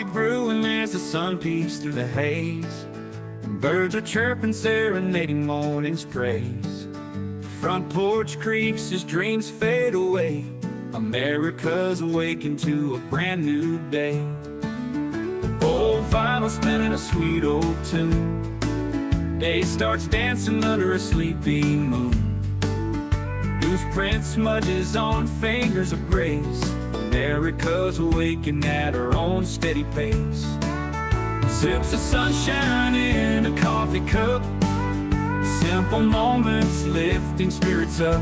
coffee brewing as the sun peeks through the haze. And birds are chirping, serenading morning's praise. Front porch creaks as dreams fade away. America's awakened to a brand new day. Old vinyl spinning a sweet old tune. Day starts dancing under a sleepy moon. Newsprint smudges on fingers of grace. America's awakened at her own steady pace. Sips of sunshine in a coffee cup. Simple moments lifting spirits up.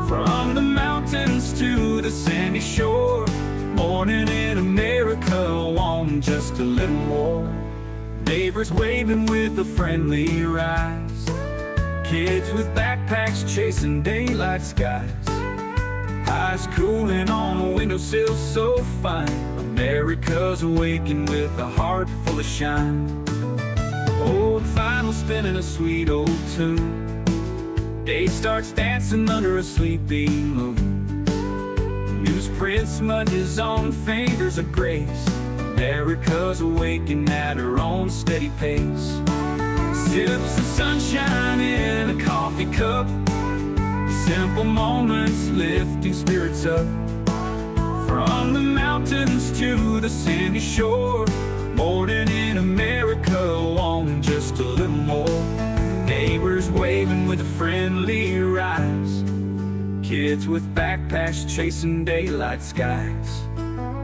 From the mountains to the sandy shore. Morning in America, want just a little more. Neighbors waving with a friendly rise. Kids with backpacks chasing daylight skies. Eyes cooling on a windowsill so fine. America's awakened with a heart full of shine. Old vinyl spinning a sweet old tune. Day starts dancing under a sleepy moon. Newsprint smudges on fingers of grace. America's awakened at her own steady pace. Sips of sunshine in a coffee cup. Simple moments lifting spirits up. From the mountains to the sandy shore. Morning in America, wanting just a little more. Neighbors waving with a friendly rise. Kids with backpacks chasing daylight skies.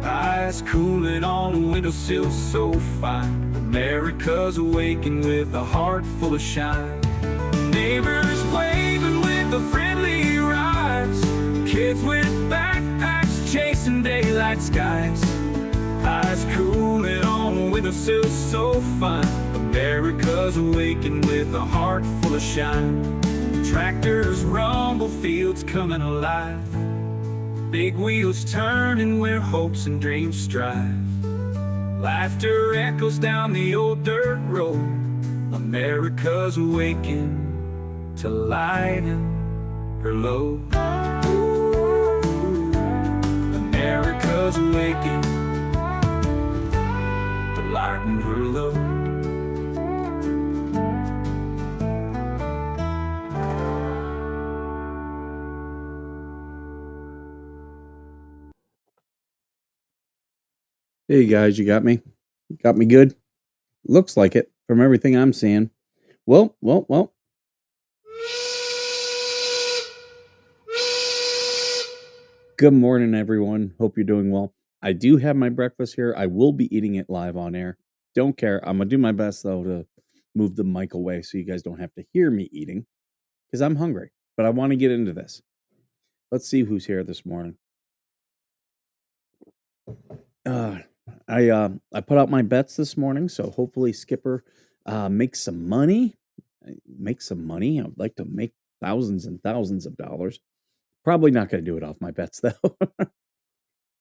Eyes cooling on a windowsill so fine. America's awakened with a heart full of shine. Neighbors waving with a friendly rise. Kids with backpacks chasing daylight skies. Eyes cooling on a windowsill so fine. America's awakened with a heart full of shine. Tractors rumble, fields coming alive. Big wheels turning where hopes and dreams strive. Laughter echoes down the old dirt road. America's awakened to lighten her load. America's awakened to lighten her load. Hey guys, you got me? Got me good? Looks like it from everything I'm seeing. Well. Good morning, everyone. Hope you're doing well. I do have my breakfast here. I will be eating it live on air. Don't care. I'm going to do my best, though, to move the mic away so you guys don't have to hear me eating because I'm hungry. But I want to get into this. Let's see who's here this morning. I put out my bets this morning, so hopefully Skipper makes some money. I would like to make thousands and thousands of dollars. Probably not going to do it off my bets though.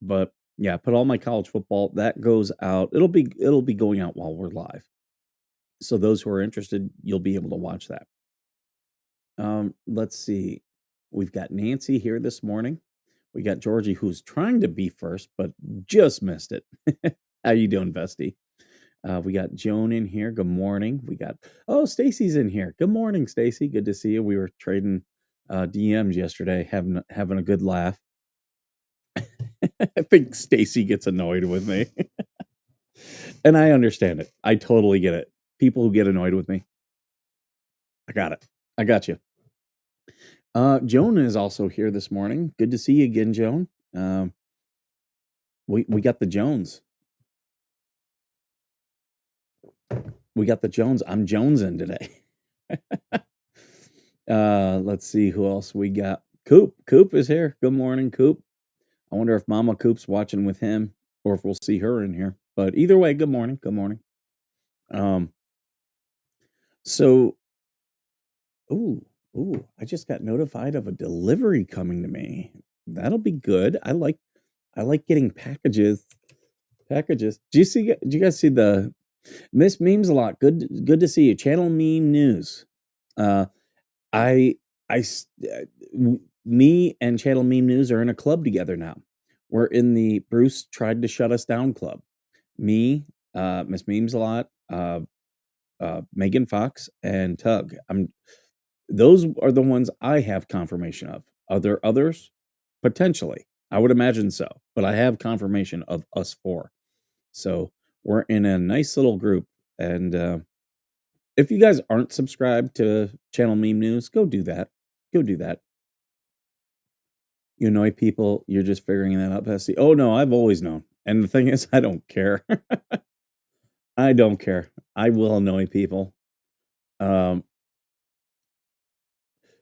But yeah, put all my college football that goes out. It'll be going out while we're live. So those who are interested, you'll be able to watch that. Let's see. We've got Nancy here this morning. We got Georgie, who's trying to be first, but just missed it. How you doing, Bestie? We got Joan in here. Good morning. We got Stacy's in here. Good morning, Stacy. Good to see you. We were trading DMs yesterday, having a good laugh. I think Stacy gets annoyed with me, and I understand it. I totally get it. People who get annoyed with me, I got it. I got you. Joan is also here this morning. Good to see you again, Joan. We got the Jones. We got the Jones. I'm Jonesing today. Let's see who else we got. Coop. Coop is here. Good morning, Coop. I wonder if Mama Coop's watching with him or if we'll see her in here. But either way, good morning. Good morning. I just got notified of a delivery coming to me. That'll be good. I like getting packages. Do you guys see the Miss Memes a lot? Good to see you. Channel Meme News. Me and Channel Meme News are in a club together now. We're in the Bruce Tried to Shut Us Down club. Me, Miss Memes a lot, Megan Fox, and Tug. Those are the ones I have confirmation of. Are there others? Potentially. I would imagine so, but I have confirmation of us four. So we're in a nice little group. And if you guys aren't subscribed to Channel Meme News, go do that. Go do that. You annoy people, you're just figuring that out, Bessie. Oh no, I've always known. And the thing is, I don't care. I don't care. I will annoy people. Um,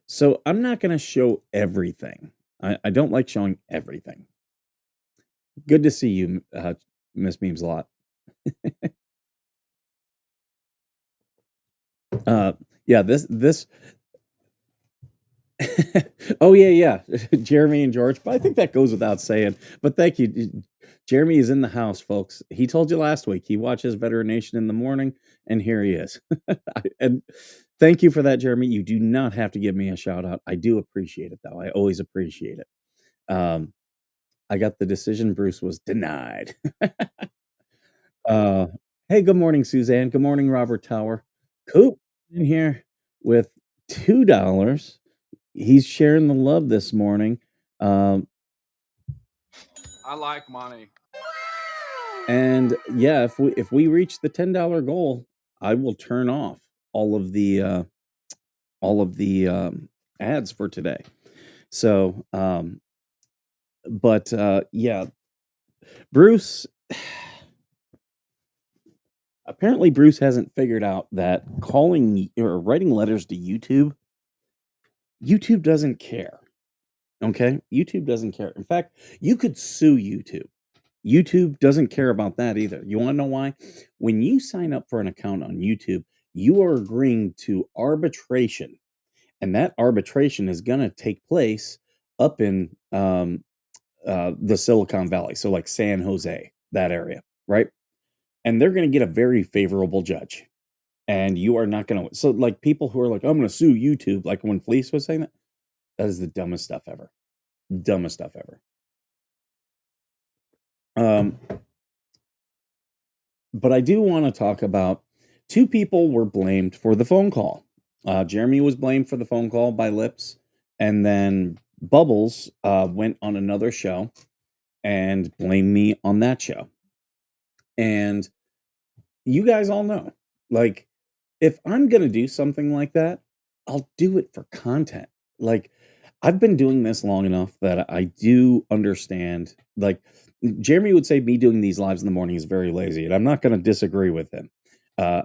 so I'm not gonna show everything. I don't like showing everything. Good to see you, Miss Memes a lot. Uh, yeah, this oh yeah, yeah. Jeremy and George, but I think that goes without saying. But thank you. Jeremy is in the house, folks. He told you last week he watches Veteran Nation in the morning, and here he is. And thank you for that, Jeremy. You do not have to give me a shout out. I do appreciate it, though. I always appreciate it. I got the decision. Bruce was denied. uh, hey, good morning, Suzanne. Good morning, Robert Tower. Coop in here with $2. He's sharing the love this morning. Um, I like money. and yeah, if we reach the $10 goal, I will turn off all of the ads for today. So, but yeah, Bruce. Apparently, Bruce hasn't figured out that calling or writing letters to YouTube doesn't care. Okay, YouTube doesn't care. In fact, you could sue YouTube. YouTube doesn't care about that either. You want to know why? When you sign up for an account on YouTube, you are agreeing to arbitration, and that arbitration is going to take place up in the Silicon Valley, so like San Jose, that area, right? And they're going to get a very favorable judge, and you are not going to. So, like people who are like, "I'm going to sue YouTube," like when Fleece was saying that, that is the dumbest stuff ever. Dumbest stuff ever. Um, but I do want to talk about two people were blamed for the phone call. Jeremy was blamed for the phone call by Lips, and then Bubbles went on another show and blamed me on that show. And you guys all know, like, if I'm gonna do something like that, I'll do it for content. Like, I've been doing this long enough that I do understand. Like, Jeremy would say, me doing these lives in the morning is very lazy, and I'm not going to disagree with him. Uh,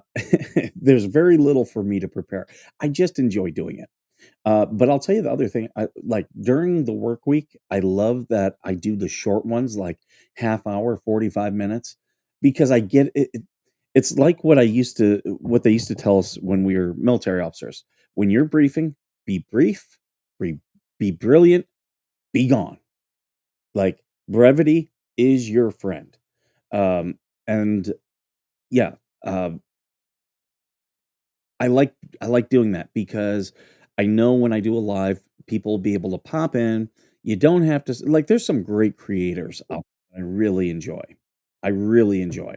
there's very little for me to prepare. I just enjoy doing it. But I'll tell you the other thing. I like during the work week. I love that I do the short ones, like half hour, 45 minutes, because I get it. It's like what they used to tell us when we were military officers. When you're briefing, be brief, be, be brilliant, be gone. Like brevity is your friend. And yeah, um, I like I like doing that because I know when I do a live, people will be able to pop in. You don't have to like. There's some great creators out there I really enjoy. I really enjoy,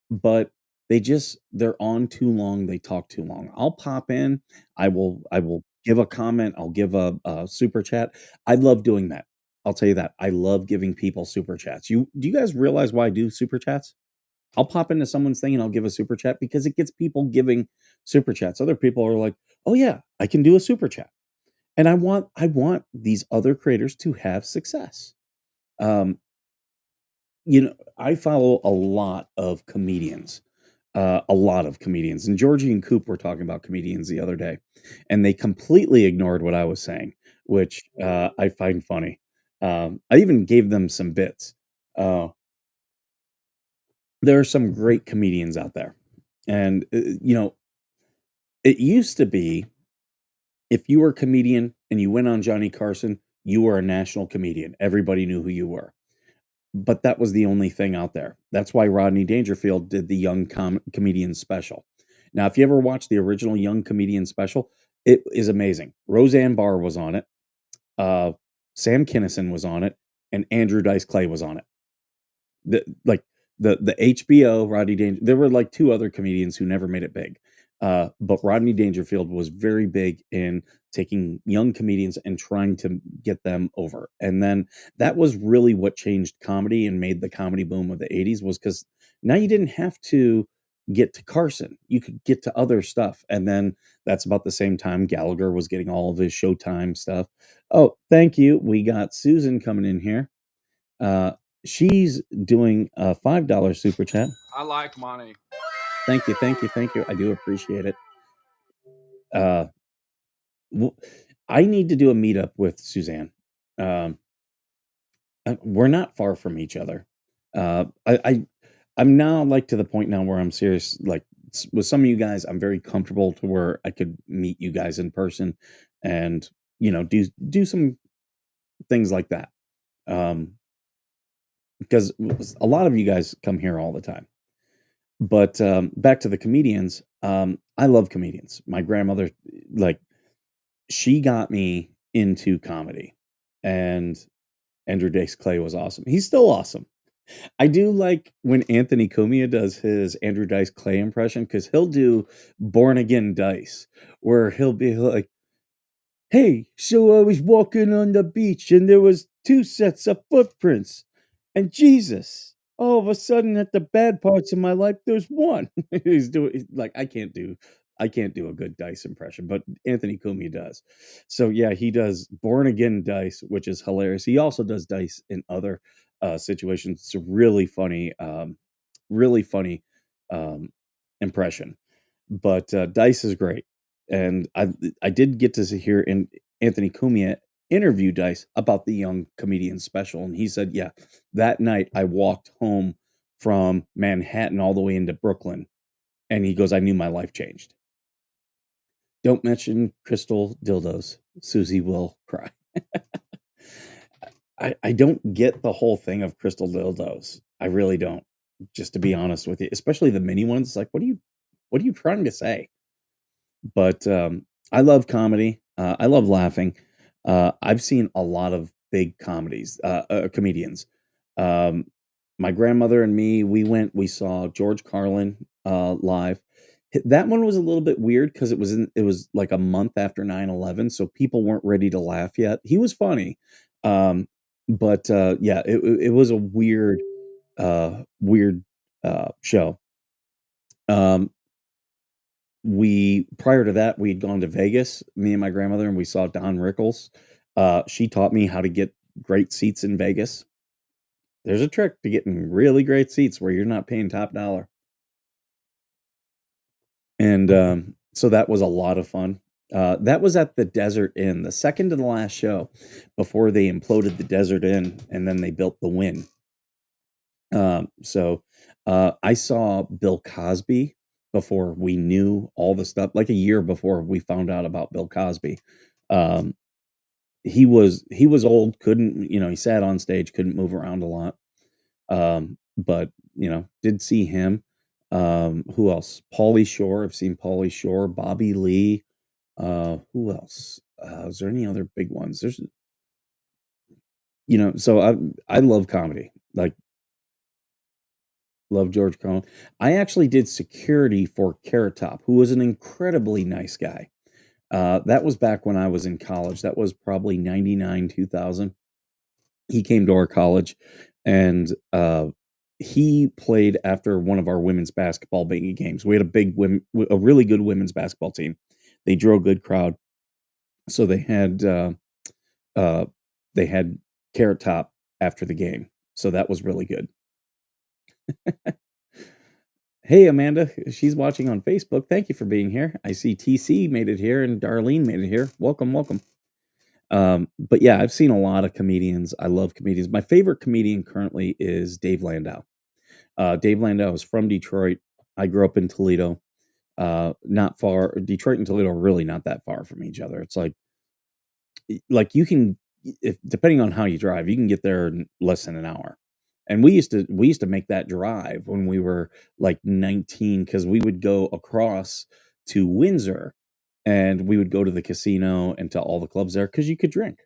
but they're on too long. They talk too long. I'll pop in. I will give a comment. I'll give a super chat. I love doing that. I'll tell you that. I love giving people super chats. Do you guys realize why I do super chats? I'll pop into someone's thing and I'll give a super chat because it gets people giving super chats. Other people are like, "Oh yeah, I can do a super chat." And I want these other creators to have success. Um, I follow a lot of comedians. A lot of comedians. And Georgie and Coop were talking about comedians the other day, and they completely ignored what I was saying, which I find funny. I even gave them some bits. Uh, there are some great comedians out there. And it used to be if you were a comedian and you went on Johnny Carson, you were a national comedian. Everybody knew who you were. But that was the only thing out there. That's why Rodney Dangerfield did the Young Comedian special. Now, if you ever watched the original Young Comedian special, it is amazing. Roseanne Barr was on it, uh, Sam Kinison was on it, and Andrew Dice Clay was on it. Like the HBO Rodney Danger. There were like two other comedians who never made it big, but Rodney Dangerfield was very big in taking young comedians and trying to get them over. And then that was really what changed comedy and made the comedy boom of the '80s, was because now you didn't have to get to Carson. You could get to other stuff. And then that's about the same time Gallagher was getting all of his Showtime stuff. Oh, thank you. We got Susan coming in here. Uh, she's doing a $5 super chat. I like money. Thank you, thank you, thank you. I do appreciate it. Uh, w- I need to do a meetup with Suzanne. Um, we're not far from each other. I'm now like to the point now where I'm serious. Like with some of you guys, I'm very comfortable to where I could meet you guys in person, and do some things like that. Um, because a lot of you guys come here all the time. But back to the comedians. I love comedians. My grandmother, like, she got me into comedy, and Andrew Dice Clay was awesome. He's still awesome. I do like when Anthony Cumia does his Andrew Dice Clay impression, because he'll do Born Again Dice, where he'll be like, "Hey, so I was walking on the beach and there was two sets of footprints, and Jesus, all of a sudden at the bad parts of my life, there's one." Like, I can't do a good Dice impression, but Anthony Cumia does. So yeah, he does Born Again Dice, which is hilarious. He also does Dice in other situations. It's a really funny um, impression. But Dice is great, and I did get to hear Anthony Cumia interview Dice about the Young Comedian special, and he said, "Yeah, that night I walked home from Manhattan all the way into Brooklyn, and he goes, I knew my life changed. Don't mention crystal dildos, Susie will cry." I don't get the whole thing of crystal dildos. I really don't. Just to be honest with you, especially the mini ones. Like, what are you trying to say? But I love comedy. I love laughing. I've seen a lot of big comedians. Um, my grandmother and me, we saw George Carlin live. That one was a little bit weird because it was like a month after 9/11, so people weren't ready to laugh yet. He was funny, um, but yeah, it was a weird show. Um, we prior to that, we'd gone to Vegas, me and my grandmother, and we saw Don Rickles. She taught me how to get great seats in Vegas. There's a trick to getting really great seats where you're not paying top dollar. And so that was a lot of fun. That was at the Desert Inn, the second to the last show before they imploded the Desert Inn and then they built the Wynn. So I saw Bill Cosby before we knew all the stuff, like a year before we found out about Bill Cosby. Um, he was old, couldn't, he sat on stage, couldn't move around a lot. But did see him. Who else? Pauly Shore. I've seen Pauly Shore, Bobby Lee. Who else? Is there any other big ones? There's, so I love comedy. Like, love George Carlin. I actually did security for Carrot Top, who was an incredibly nice guy. That was back when I was in college. That was probably 99, 2000. He came to our college, and he played after one of our women's basketball big games. We had a really good women's basketball team. They drew a good crowd, so uh, they had Carrot Top after the game. So that was really good. Hey, Amanda, she's watching on Facebook. Thank you for being here. I see TC made it here and Darlene made it here. Welcome, welcome. But yeah, I've seen a lot of comedians. I love comedians. My favorite comedian currently is Dave Landau. Dave Landau is from Detroit. I grew up in Toledo. Not far. Detroit and Toledo are really not that far from each other. It's like you can, if depending on how you drive, you can get there in less than an hour. And we used to make that drive when we were like 19, because we would go across to Windsor and we would go to the casino and to all the clubs there because you could drink.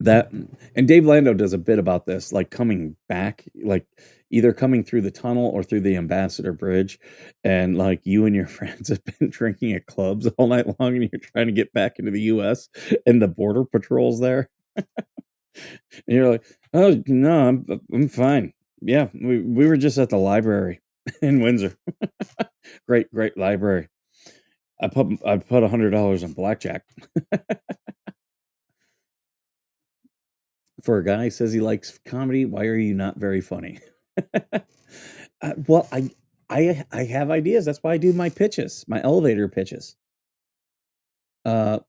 That and Dave Lando does a bit about this, like coming back, like either coming through the tunnel or through the Ambassador Bridge, and like you and your friends have been drinking at clubs all night long, and you're trying to get back into the U.S. and the border patrol's there, and you're like, "Oh no, I'm fine. Yeah, we were just at the library in Windsor. Great library. I put $100 on blackjack for a guy who says he likes comedy. Why are you not very funny?" Well, I have ideas. That's why I do my pitches, my elevator pitches. Uh,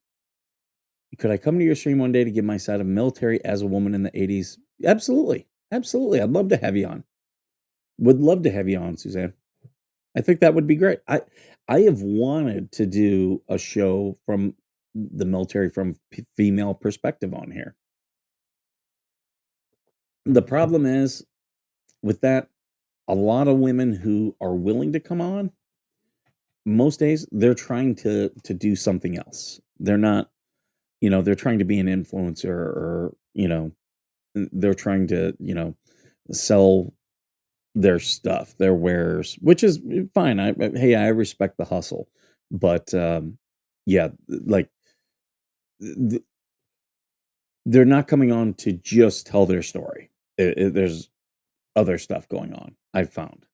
could I come to your stream one day to give my side of military as a woman in the 80s? Absolutely. Absolutely. I'd love to have you on. Would love to have you on, Suzanne. I think that would be great. I have wanted to do a show from the military from female perspective on here. The problem is with that, a lot of women who are willing to come on, most days they're trying to do something else. They're not, they're trying to be an influencer, or, they're trying to, sell their stuff, their wares, which is fine. Hey, I respect the hustle, but yeah, like th- they're not coming on to just tell their story. There's other stuff going on, I've found,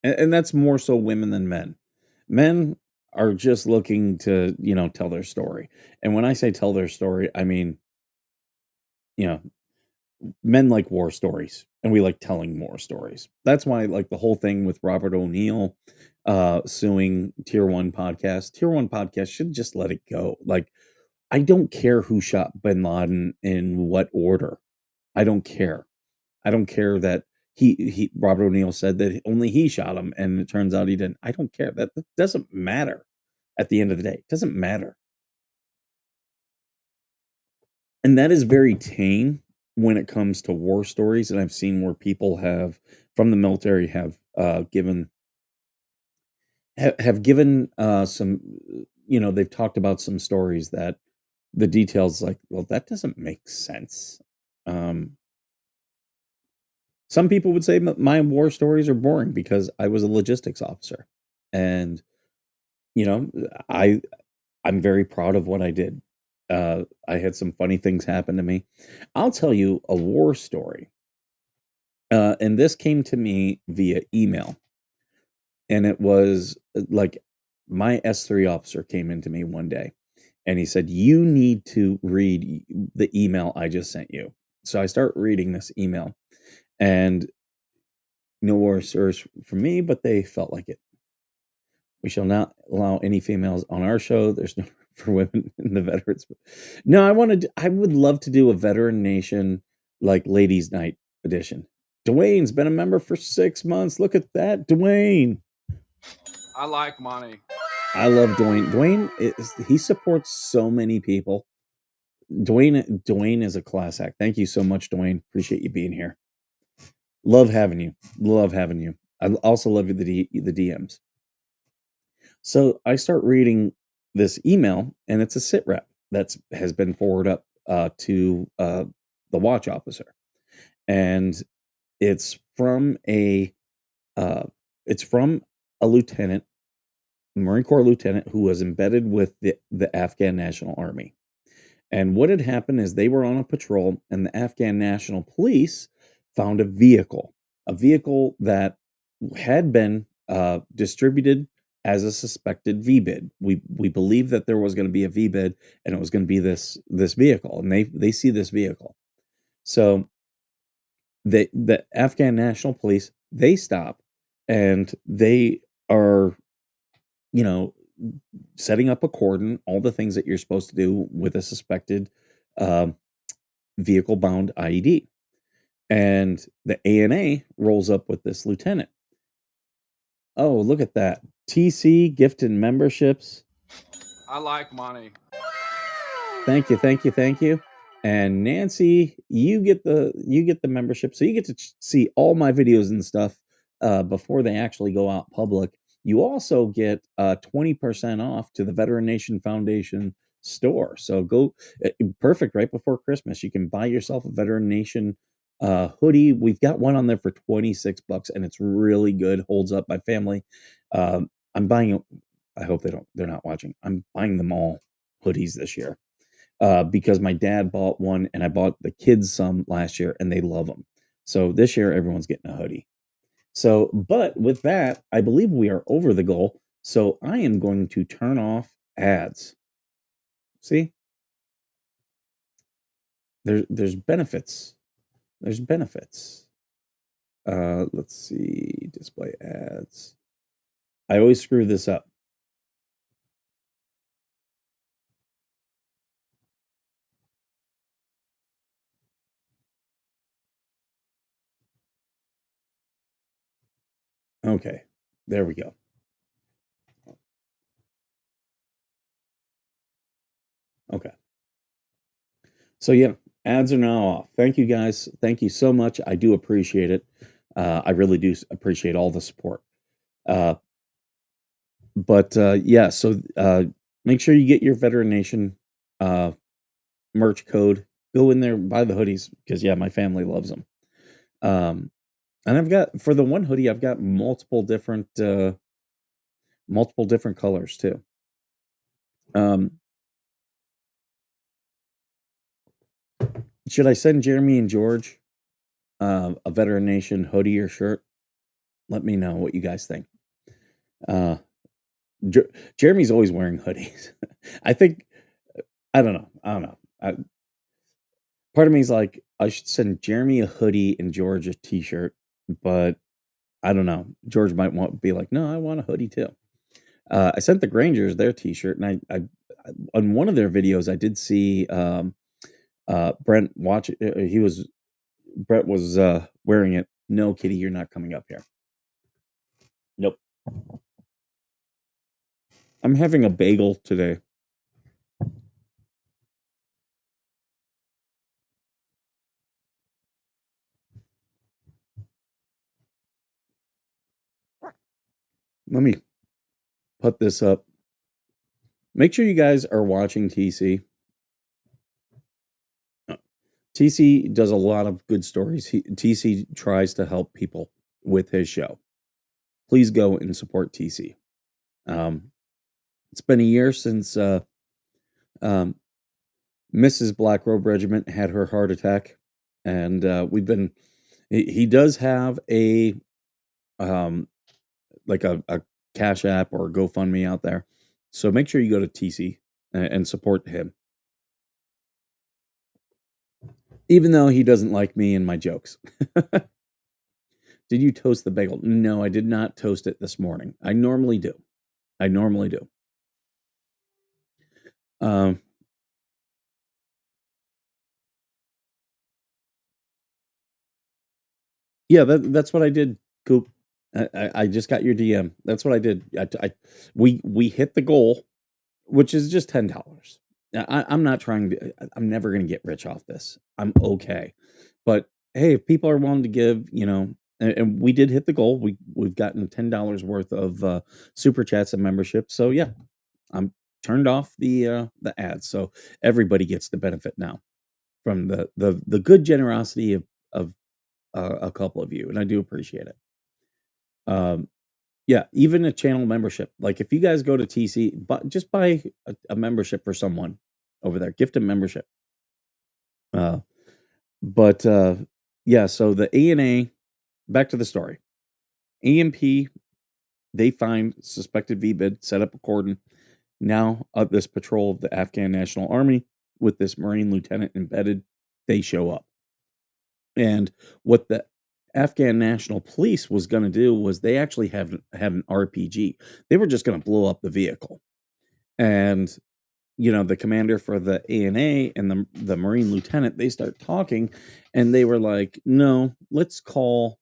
and that's more so women than men. Men are just looking to, tell their story, and when I say tell their story, I mean, you know, men like war stories, and we like telling more stories. That's why, like, the whole thing with Robert O'Neill suing Tier 1 podcast. Tier 1 podcast should just let it go. Like, I don't care who shot bin Laden in what order. I don't care. I don't care that he Robert O'Neill said that only he shot him, and it turns out he didn't. I don't care. That doesn't matter at the end of the day. It doesn't matter. And that is very tame when it comes to war stories, and I've seen where people have from the military have given some, they've talked about some stories that the details, like, well, that doesn't make sense. Um, some people would say my war stories are boring because I was a logistics officer, and you know, I I'm very proud of what I did. I had some funny things happen to me. I'll tell you a war story, and this came to me via email, and it was like my S3 officer came into me one day, and he said, "You need to read the email I just sent you." So I start reading this email, and no war stories from me, but they felt like it. We shall not allow any females on our show. There's no for women in the veterans. No, I would love to do a veteran nation, like ladies' night edition. Dwayne's been a member for 6 months. Look at that, Dwayne. I like money. I love Dwayne. He supports so many people. Dwayne is a class act. Thank you so much, Dwayne. Appreciate you being here. Love having you. Love having you. I also love the DMs. So I start reading this email, and it's a sit rep that has been forwarded up to the watch officer, and it's from a uh, lieutenant, Marine Corps lieutenant, who was embedded with the Afghan National Army. And what had happened is they were on a patrol, and the Afghan National Police found a vehicle that had been distributed as a suspected VBID. We believe that there was going to be a VBID, and it was going to be this vehicle, and they see this vehicle. So the Afghan National Police, they stop, and they are, setting up a cordon, all the things that you're supposed to do with a suspected vehicle bound IED. And the ANA rolls up with this lieutenant. Oh, look at that. TC gifted memberships. I like money. Thank you. And Nancy, you get the membership, so you get to see all my videos and stuff before they actually go out public. You also get 20% off to the Veteran Nation Foundation store. So go, perfect right before Christmas. You can buy yourself a Veteran Nation hoodie. We've got one on there for $26 and it's really good. Holds up. My family. I'm buying. I hope they're not watching. I'm buying them all hoodies this year because my dad bought one and I bought the kids some last year and they love them. So this year everyone's getting a hoodie. So, but with that, I believe we are over the goal. So I am going to turn off ads. See, there's benefits. There's benefits. Let's see, display ads. I always screw this up. Okay, there we go. Okay. So yeah, ads are now off. Thank you guys. Thank you so much. I do appreciate it. I really do appreciate all the support. Uh, but yeah, so make sure you get your Veteran Nation merch code. Go in there, buy the hoodies because yeah, my family loves them. And I've got for the one hoodie, I've got multiple different colors too. Um, should I send Jeremy and George a Veteran Nation hoodie or shirt? Let me know what you guys think. Jeremy's always wearing hoodies. I think I don't know. Part of me is like I should send Jeremy a hoodie and George a t-shirt, but I don't know. George might be like, no, I want a hoodie too. I sent the Grangers their t-shirt, and I on one of their videos I did see Brent watch. Brent was wearing it. No, Kitty, you're not coming up here. Nope. I'm having a bagel today. Let me put this up. Make sure you guys are watching TC. TC does a lot of good stories. TC tries to help people with his show. Please go and support TC. It's been a year since Mrs. Black Robe Regiment had her heart attack, and we've been. He does have a like a Cash App or GoFundMe out there, so make sure you go to TC and support him. Even though he doesn't like me and my jokes. Did you toast the bagel? No, I did not toast it this morning. I normally do. Yeah, that's what I did, Coop. I just got your DM. That's what I did. We hit the goal, which is just $10. I'm not trying to. I'm never going to get rich off this. I'm okay, but hey, if people are willing to give, and we did hit the goal. We've gotten $10 worth of super chats and memberships. So yeah, I'm turned off the ads, so everybody gets the benefit now from the good generosity of a couple of you, and I do appreciate it. Yeah, even a channel membership. Like if you guys go to TC, but just buy a membership for someone over there. Gift a membership. But yeah, so the ANA, back to the story. AMP, they find suspected VBID, set up a cordon. Now, this patrol of the Afghan National Army with this Marine lieutenant embedded, they show up. And what the Afghan National Police was going to do was they actually had an RPG. They were just going to blow up the vehicle. And, the commander for the ANA and the Marine lieutenant, they start talking and they were like, no, let's call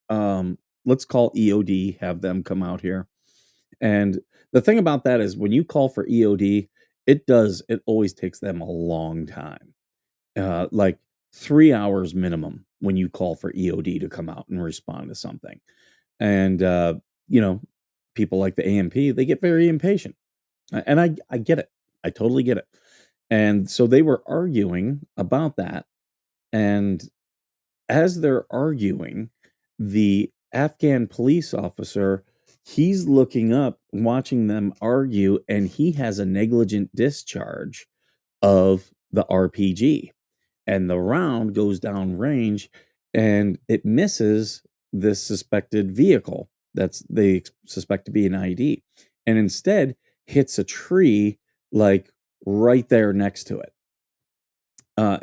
EOD, have them come out here. And the thing about that is when you call for EOD, it always takes them a long time. Like 3 hours minimum when you call for EOD to come out and respond to something. And people like the AMP, they get very impatient. And I get it. I totally get it. And so they were arguing about that. And as they're arguing, the Afghan police officer, he's looking up, watching them argue, and he has a negligent discharge of the RPG. And the round goes down range and it misses this suspected vehicle that's they suspect to be an ID, and instead hits a tree like right there next to it.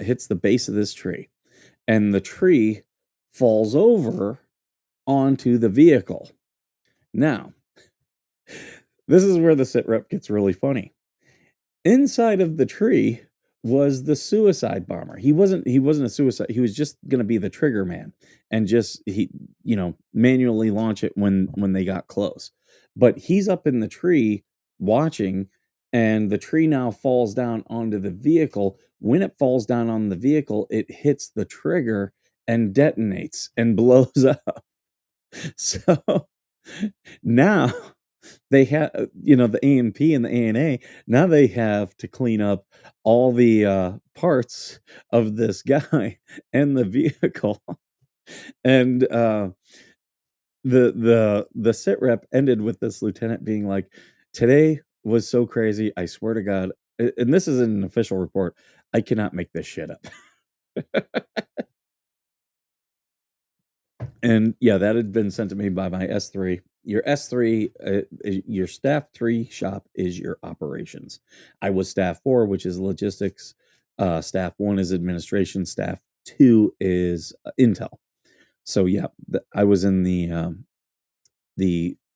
Hits the base of this tree, and the tree falls over onto the vehicle. Now, this is where the sit rep gets really funny. Inside of the tree was the suicide bomber. He wasn't a suicide. He was just going to be the trigger man and just manually launch it when they got close. But he's up in the tree watching, and the tree now falls down onto the vehicle. When it falls down on the vehicle, it hits the trigger and detonates and blows up. So now they have, the A&P and the ANA, now they have to clean up all the parts of this guy and the vehicle. And the sit rep ended with this lieutenant being like, today was so crazy, I swear to God, and this is an official report, I cannot make this shit up. And yeah, that had been sent to me by my S3. Your S3, your staff 3 shop is your operations. I was staff 4, which is logistics. Staff 1 is administration. Staff 2 is intel. So yeah, I was in the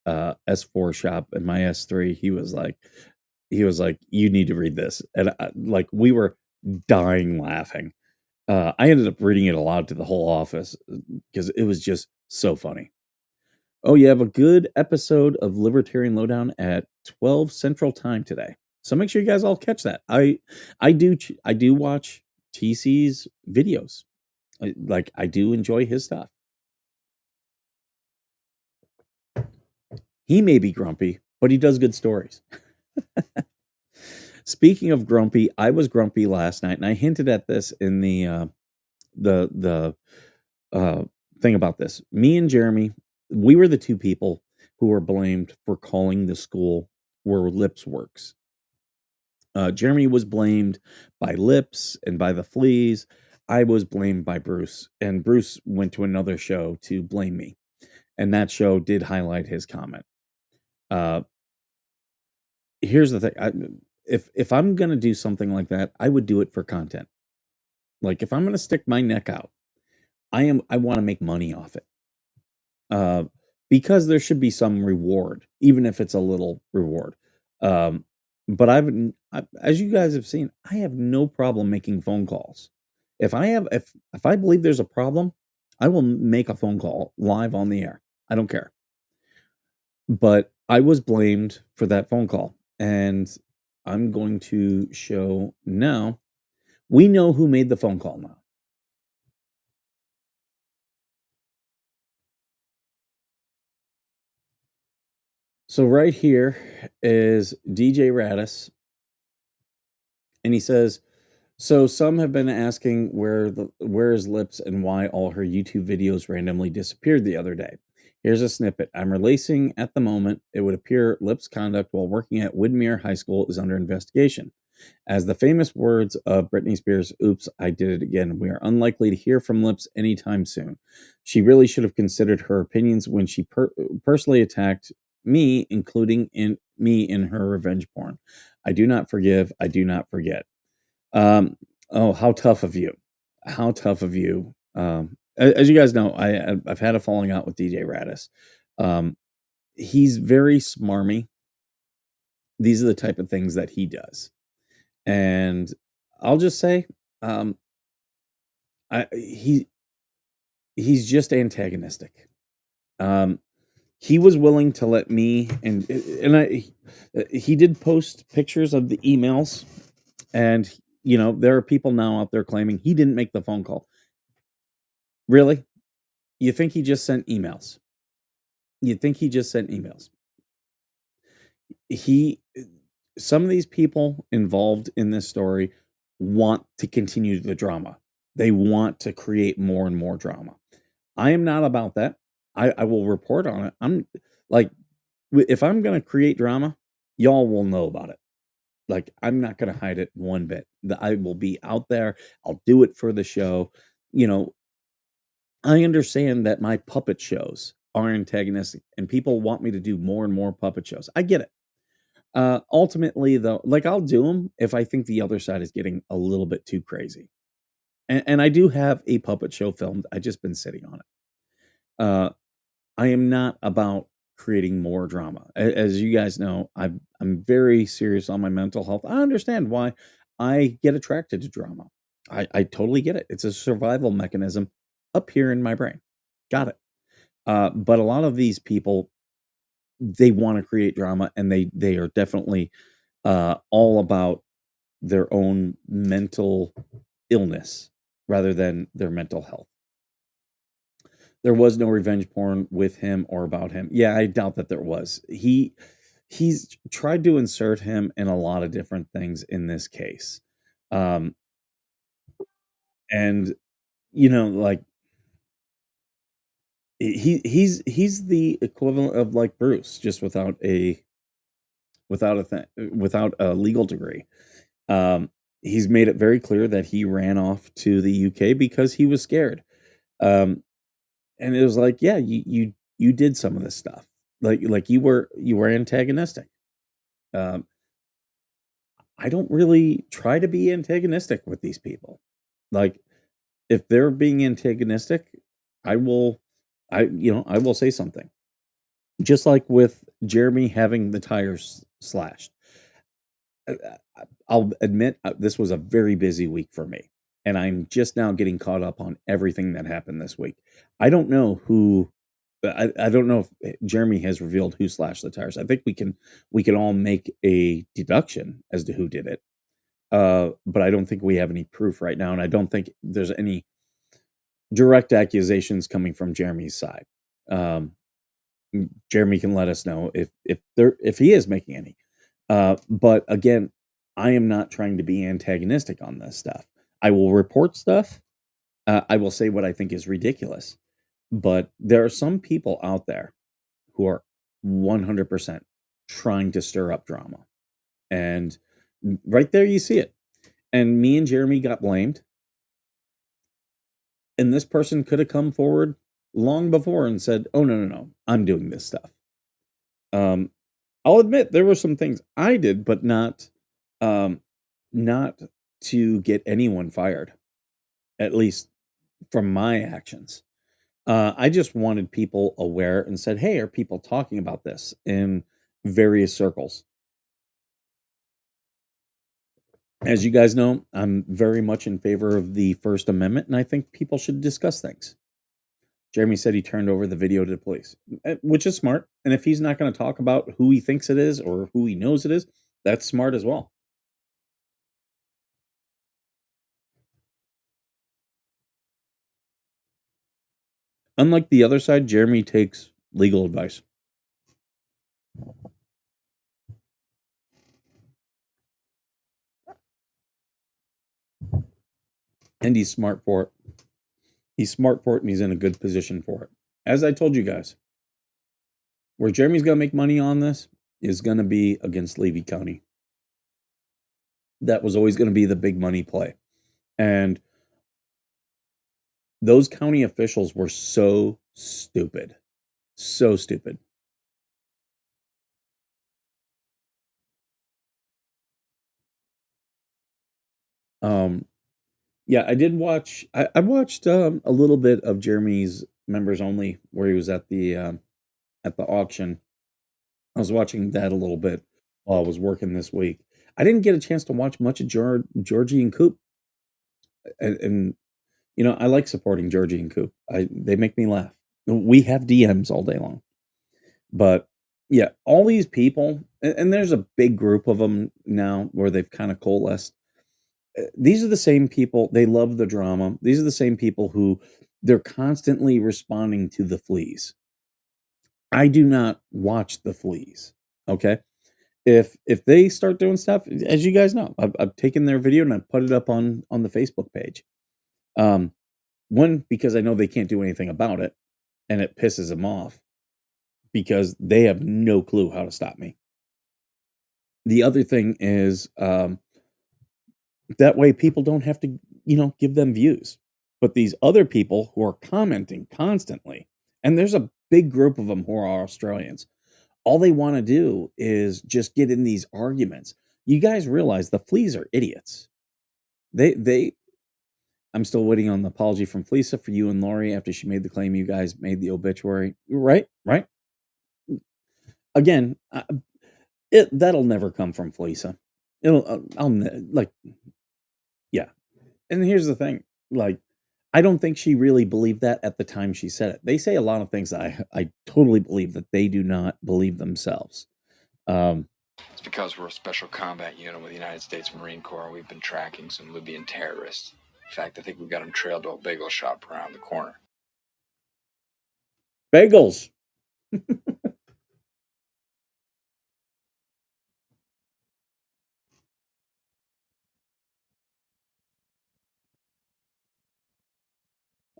S4 shop, and my S3, he was like, you need to read this. And we were dying laughing. I ended up reading it aloud to the whole office because it was just so funny. Oh, you have a good episode of Libertarian Lowdown at 12 Central Time today. So make sure you guys all catch that. I do watch TC's videos. I do enjoy his stuff. He may be grumpy, but he does good stories. Speaking of grumpy, I was grumpy last night, and I hinted at this in the thing about this. Me and Jeremy, we were the two people who were blamed for calling the school where Lips works. Jeremy was blamed by Lips and by the Fleas. I was blamed by Bruce, and Bruce went to another show to blame me, and that show did highlight his comment. Here's the thing. If I'm going to do something like that, I would do it for content. Like if I'm going to stick my neck out, I want to make money off it. Because there should be some reward, even if it's a little reward. But as you guys have seen, I have no problem making phone calls. If I believe there's a problem, I will make a phone call live on the air. I don't care. But I was blamed for that phone call, and I'm going to show now. We know who made the phone call now. So right here is DJ Radis, and he says, so some have been asking where is Lips and why all her YouTube videos randomly disappeared the other day. Here's a snippet. I'm releasing at the moment. It would appear Lips' conduct while working at Widmer High School is under investigation. As the famous words of Britney Spears, oops, I did it again. We are unlikely to hear from Lips anytime soon. She really should have considered her opinions when she personally attacked me, including me in her revenge porn. I do not forgive. I do not forget. Oh, how tough of you. How tough of you. As you guys know, I've had a falling out with DJ Radis. He's very smarmy. These are the type of things that he does. And I'll just say, he's just antagonistic. He was willing to let me he did post pictures of the emails, and there are people now out there claiming he didn't make the phone call. Really? You think he just sent emails? Some of these people involved in this story want to continue the drama. They want to create more and more drama. I am not about that. I will report on it. I'm like, if I'm going to create drama, y'all will know about it. Like, I'm not going to hide it one bit. I will be out there. I'll do it for the show. You know, I understand that my puppet shows are antagonistic and people want me to do more and more puppet shows. I get it. Ultimately, though, like, I'll do them if I think the other side is getting a little bit too crazy. And I do have a puppet show filmed. I just been sitting on it. Uh, I am not about creating more drama. As you guys know, I'm very serious on my mental health. I understand why I get attracted to drama. I totally get it. It's a survival mechanism up here in my brain. Got it. But a lot of these people, they want to create drama, and they are definitely all about their own mental illness rather than their mental health. There was no revenge porn with him or about him. Yeah, I doubt that there was. He's tried to insert him in a lot of different things in this case. Um, and like, he's the equivalent of like Bruce, just without a legal degree. He's made it very clear that he ran off to the UK because he was scared. Um, and it was like, yeah, you did some of this stuff. Like you were antagonistic. Um, I don't really try to be antagonistic with these people. Like, if they're being antagonistic, I will I will say something. Just like with Jeremy having the tires slashed. I'll admit, this was a very busy week for me, and I'm just now getting caught up on everything that happened this week. I don't know who I don't know if Jeremy has revealed who slashed the tires. I think we can all make a deduction as to who did it. But I don't think we have any proof right now, and I don't think there's any direct accusations coming from Jeremy's side. Um, Jeremy can let us know if he is making any. But again, I am not trying to be antagonistic on this stuff. I will report stuff. I will say what I think is ridiculous. But there are some people out there who are 100% trying to stir up drama. And right there, you see it. And me and Jeremy got blamed. And this person could have come forward long before and said, oh, no, I'm doing this stuff. Um, I'll admit there were some things I did, but um, not to get anyone fired, at least from my actions. I just wanted people aware and said, hey, are people talking about this in various circles? As you guys know, I'm very much in favor of the First Amendment, and I think people should discuss things. Jeremy said he turned over the video to the police, which is smart. And if he's not going to talk about who he thinks it is or who he knows it is, that's smart as well. Unlike the other side, Jeremy takes legal advice. And he's smart for it. He's smart for it, and he's in a good position for it. As I told you guys, where Jeremy's going to make money on this is going to be against Levy County. That was always going to be the big money play. And those county officials were so stupid. So stupid. Yeah, I did watch. I watched a little bit of Jeremy's members only, where he was at the auction. I was watching that a little bit while I was working this week. I didn't get a chance to watch much of Georgie and Coop, and I like supporting Georgie and Coop. They make me laugh. We have DMs all day long, but yeah, all these people, and there's a big group of them now where they've kind of coalesced. These are the same people. They love the drama. These are the same people who they're constantly responding to the fleas. I do not watch the fleas. Okay. If they start doing stuff, as you guys know, I've taken their video and I put it up on the Facebook page. Um, one, because I know they can't do anything about it, and it pisses them off because they have no clue how to stop me. The other thing is, that way people don't have to, give them views. But these other people who are commenting constantly, and there's a big group of them who are Australians, all they want to do is just get in these arguments. You guys realize the fleas are idiots. They I'm still waiting on the apology from Fleesa for you and Lori after she made the claim you guys made the obituary. Right? Right? Again, that'll never come from Fleesa. It'll like, yeah. And here's the thing, like, I don't think she really believed that at the time she said it. They say a lot of things that I totally believe that they do not believe themselves. It's because we're a special combat unit with the United States Marine Corps. We've been tracking some Libyan terrorists. In fact, I think we've got them trailed to a bagel shop around the corner. Bagels.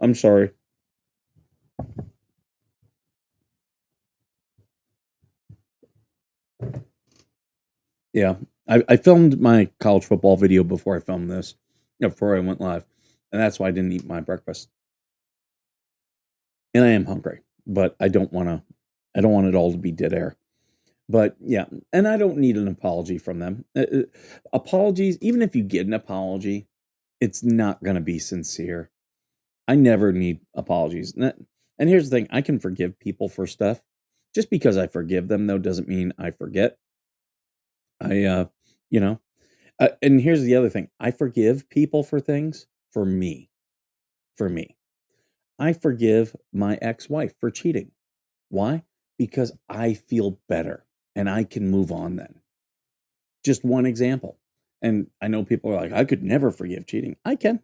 I'm sorry. Yeah. I filmed my college football video before I filmed this, before I went live. And that's why I didn't eat my breakfast. And I am hungry, but I don't want it all to be dead air. But yeah, and I don't need an apology from them. Apologies, even if you get an apology, it's not going to be sincere. I never need apologies. And here's the thing, I can forgive people for stuff. Just because I forgive them, though, doesn't mean I forget. And here's the other thing. I forgive people for things for me. For me. I forgive my ex-wife for cheating. Why? Because I feel better and I can move on then. Just one example. And I know people are like, I could never forgive cheating. I can.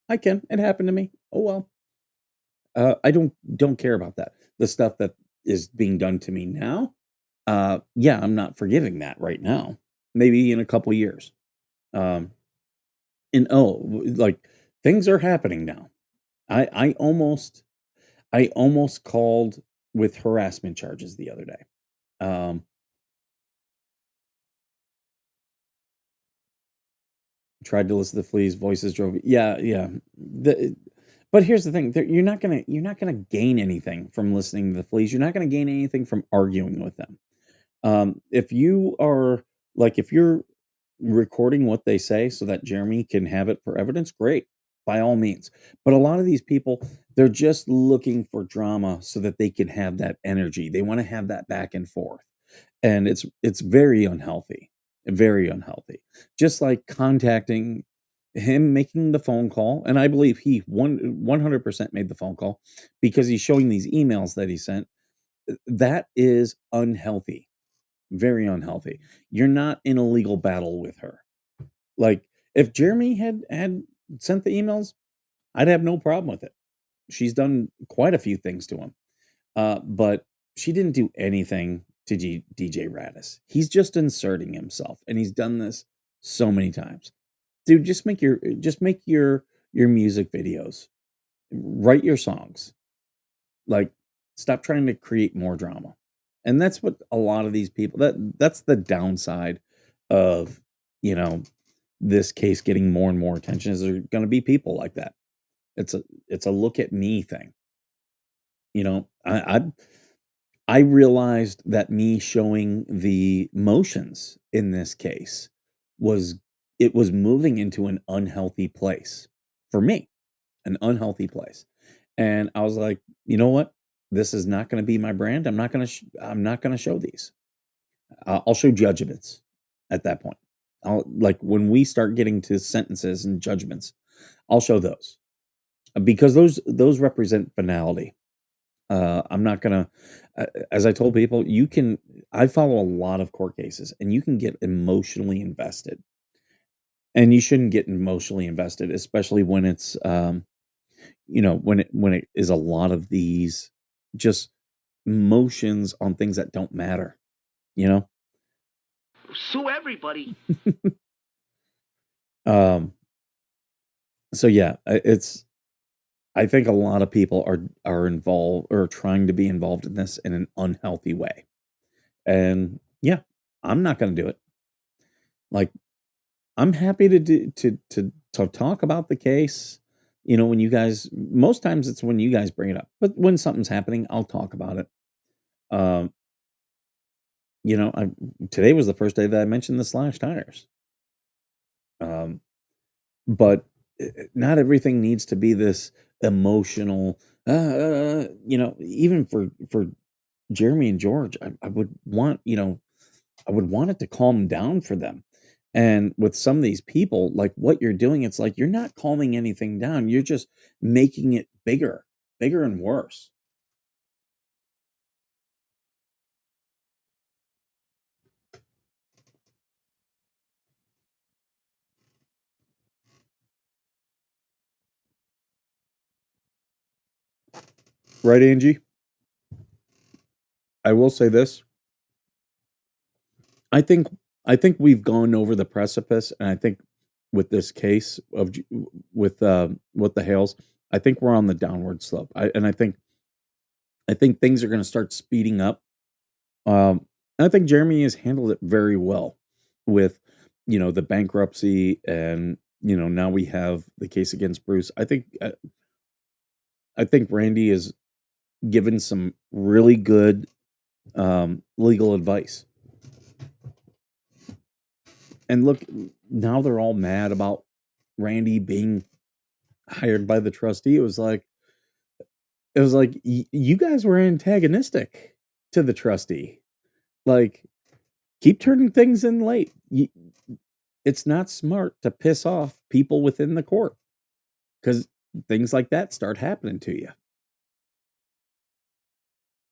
It happened to me. Oh well. I don't care about that. The stuff that is being done to me now, yeah, I'm not forgiving that right now. Maybe in a couple years. And like things are happening now. I almost called with harassment charges the other day. Tried to listen to the fleas, voices drove. Yeah. But here's the thing: you're not gonna gain anything from listening to the fleas. You're not gonna gain anything from arguing with them. If you're recording what they say so that Jeremy can have it for evidence, great, by all means. But a lot of these people, they're just looking for drama so that they can have that energy. They want to have that back and forth. And it's very unhealthy. Very unhealthy. Just like contacting him, making the phone call, and I believe he 100% made the phone call because he's showing these emails that he sent. That is unhealthy. Very unhealthy. You're not in a legal battle with her. Like if Jeremy had sent the emails, I'd have no problem with it. She's done quite a few things to him. But she didn't do anything to DJ Radis. He's just inserting himself, and he's done this so many times. Dude, just make your music videos. Write your songs. Like, stop trying to create more drama. And that's what a lot of these people that's the downside of, this case getting more and more attention is there going to be people like that. It's a look at me thing. I realized that me showing the motions in this case was moving into an unhealthy place for me, an unhealthy place. And I was like, you know what? This is not going to be my brand. I'm not going to show these. I'll show judgments at that point. Like when we start getting to sentences and judgments, I'll show those because those represent finality. I'm not gonna, as I told people, I follow a lot of court cases and you can get emotionally invested and you shouldn't get emotionally invested, especially when it's, when it is a lot of these just emotions on things that don't matter, Sue everybody. Um, so yeah, I think a lot of people are involved or trying to be involved in this in an unhealthy way. And yeah, I'm not going to do it. Like, I'm happy to to talk about the case. You know, when you guys, most times it's when you guys bring it up, but when something's happening, I'll talk about it. Um, you know, today was the first day that I mentioned the slash tires. Um, but not everything needs to be this emotional. You know, even for Jeremy and George, I would want, you know, I would want it to calm down for them. And with some of these people, like what you're doing, it's like you're not calming anything down. You're just making it bigger, bigger and worse. Right, Angie? I will say this. I think I think we've gone over the precipice, and I think with this case of with the Hales, I think we're on the downward slope. I think things are going to start speeding up. And I think Jeremy has handled it very well with, you know, the bankruptcy, and you know now we have the case against Bruce. I think Randy has given some really good legal advice. And look, now they're all mad about Randy being hired by the trustee. It was like you guys were antagonistic to the trustee. Like, keep turning things in late. It's not smart to piss off people within the court because things like that start happening to you.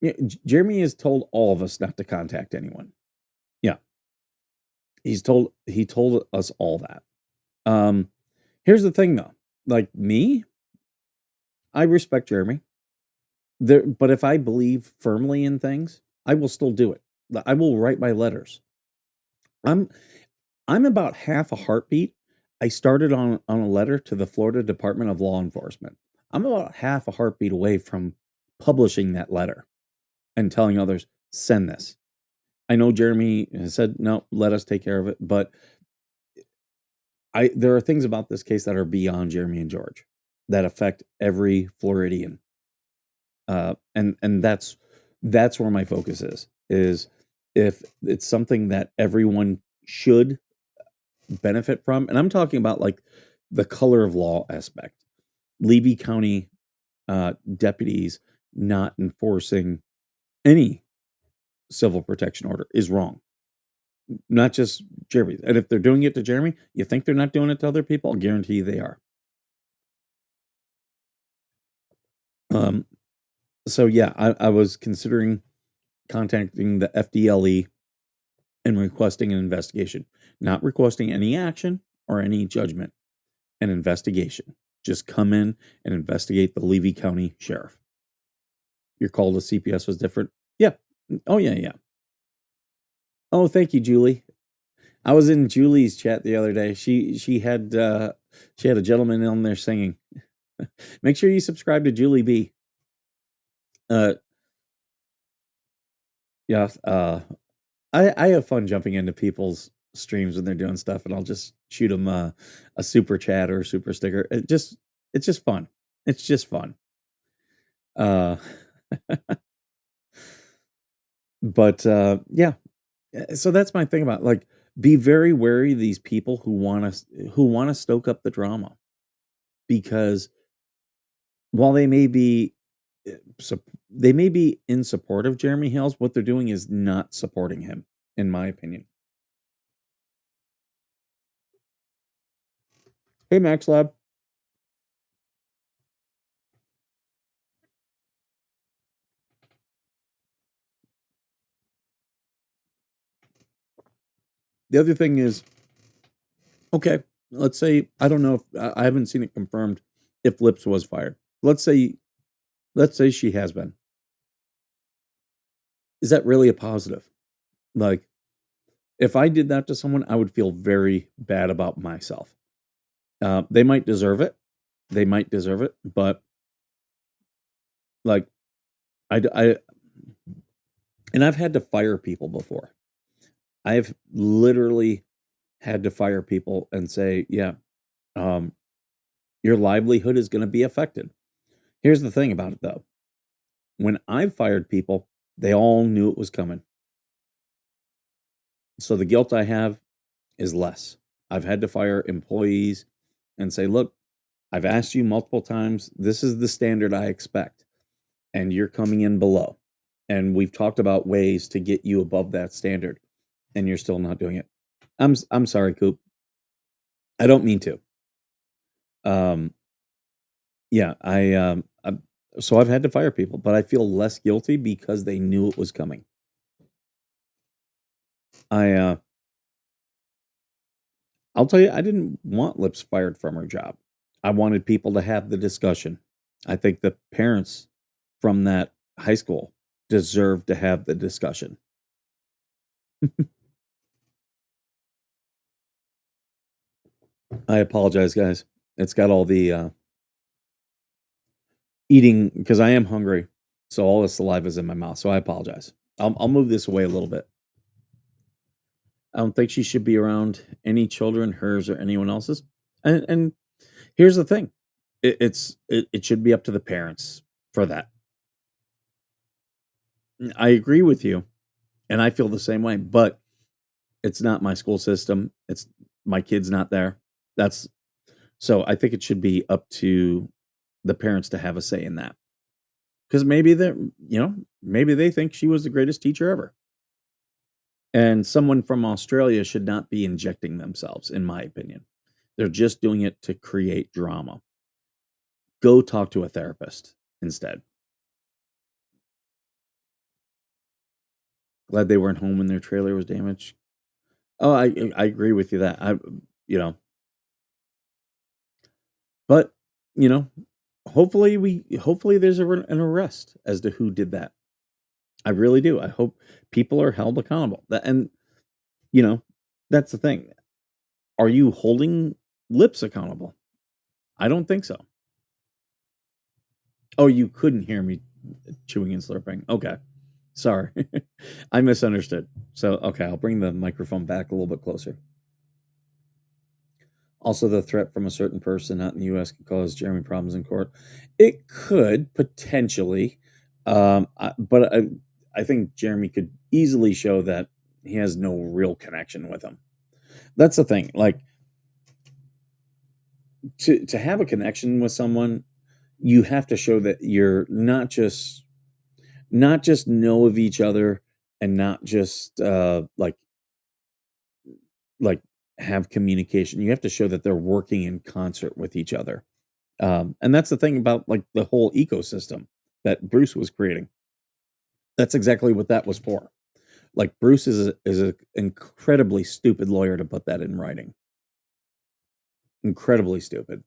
Yeah, Jeremy has told all of us not to contact anyone. Yeah, he told us all that. Here's the thing though, like me, I respect Jeremy. But if I believe firmly in things, I will still do it. I will write my letters. I'm I'm about half a heartbeat. I started on a letter to the Florida Department of Law Enforcement. I'm about half a heartbeat away from publishing that letter and telling others, send this. I know Jeremy has said, no, let us take care of it. But there are things about this case that are beyond Jeremy and George that affect every Floridian. And that's where my focus is if it's something that everyone should benefit from. And I'm talking about like the color of law aspect. Levy County deputies not enforcing any civil protection order is wrong. Not just Jeremy. And if they're doing it to Jeremy, you think they're not doing it to other people? I'll guarantee you they are. So yeah, I was considering contacting the FDLE and requesting an investigation, not requesting any action or any judgment, an investigation. Just come in and investigate the Levy County Sheriff. Your call to CPS was different? Yeah. Oh, yeah, yeah. Oh, thank you, Julie. I was in Julie's chat the other day. She had a gentleman on there singing. Make sure you subscribe to Julie B. Yeah, I have fun jumping into people's streams when they're doing stuff, and I'll just shoot them a super chat or a super sticker. It's just fun. It's just fun. But yeah. So that's my thing about, like, be very wary of these people who want to stoke up the drama, because while they may be in support of Jeremy Hales, what they're doing is not supporting him, in my opinion. Hey, Max Lab. The other thing is, okay, let's say, I don't know if I haven't seen it confirmed if Lips was fired. Let's say she has been. Is that really a positive? Like, If I did that to someone, I would feel very bad about myself. They might deserve it. They might deserve it, but like I and I've had to fire people before. I've literally had to fire people and say, yeah, um, your livelihood is going to be affected. Here's the thing about it though. When I've fired people, they all knew it was coming. So the guilt I have is less. I've had to fire employees and say, look, I've asked you multiple times, this is the standard I expect, and you're coming in below. And we've talked about ways to get you above that standard, and you're still not doing it. I'm sorry, Coop. I don't mean to. Um, yeah, so I've had to fire people, but I feel less guilty because they knew it was coming. I'll tell you, I didn't want Lips fired from her job. I wanted people to have the discussion. I think the parents from that high school deserve to have the discussion. I apologize, guys. It's got all the eating because I am hungry, so all the saliva is in my mouth. So I apologize. I'll move this away a little bit. I don't think she should be around any children, hers or anyone else's. And here's the thing: it should be up to the parents for that. I agree with you, and I feel the same way. But it's not my school system. It's my kid's not there. That's so. I think it should be up to the parents to have a say in that. Because maybe they're, maybe they think she was the greatest teacher ever. And someone from Australia should not be injecting themselves, in my opinion. They're just doing it to create drama. Go talk to a therapist instead. Glad they weren't home when their trailer was damaged. Oh, I agree with you that you know, but you know, hopefully there's an arrest as to who did that. I really do. I hope people are held accountable. And you know, that's the thing. Are you holding Lips accountable? I don't think so. Oh, you couldn't hear me chewing and slurping. Okay. Sorry. I misunderstood. So, okay, I'll bring the microphone back a little bit closer. Also, the threat from a certain person not in the U.S. could cause Jeremy problems in court. It could potentially, but I think Jeremy could easily show that he has no real connection with him. That's the thing. Like to have a connection with someone, you have to show that you're not just know of each other and not just like have communication. You have to show that they're working in concert with each other. And that's the thing about like the whole ecosystem that Bruce was creating. That's exactly what that was for. Like Bruce is an incredibly stupid lawyer to put that in writing. Incredibly stupid.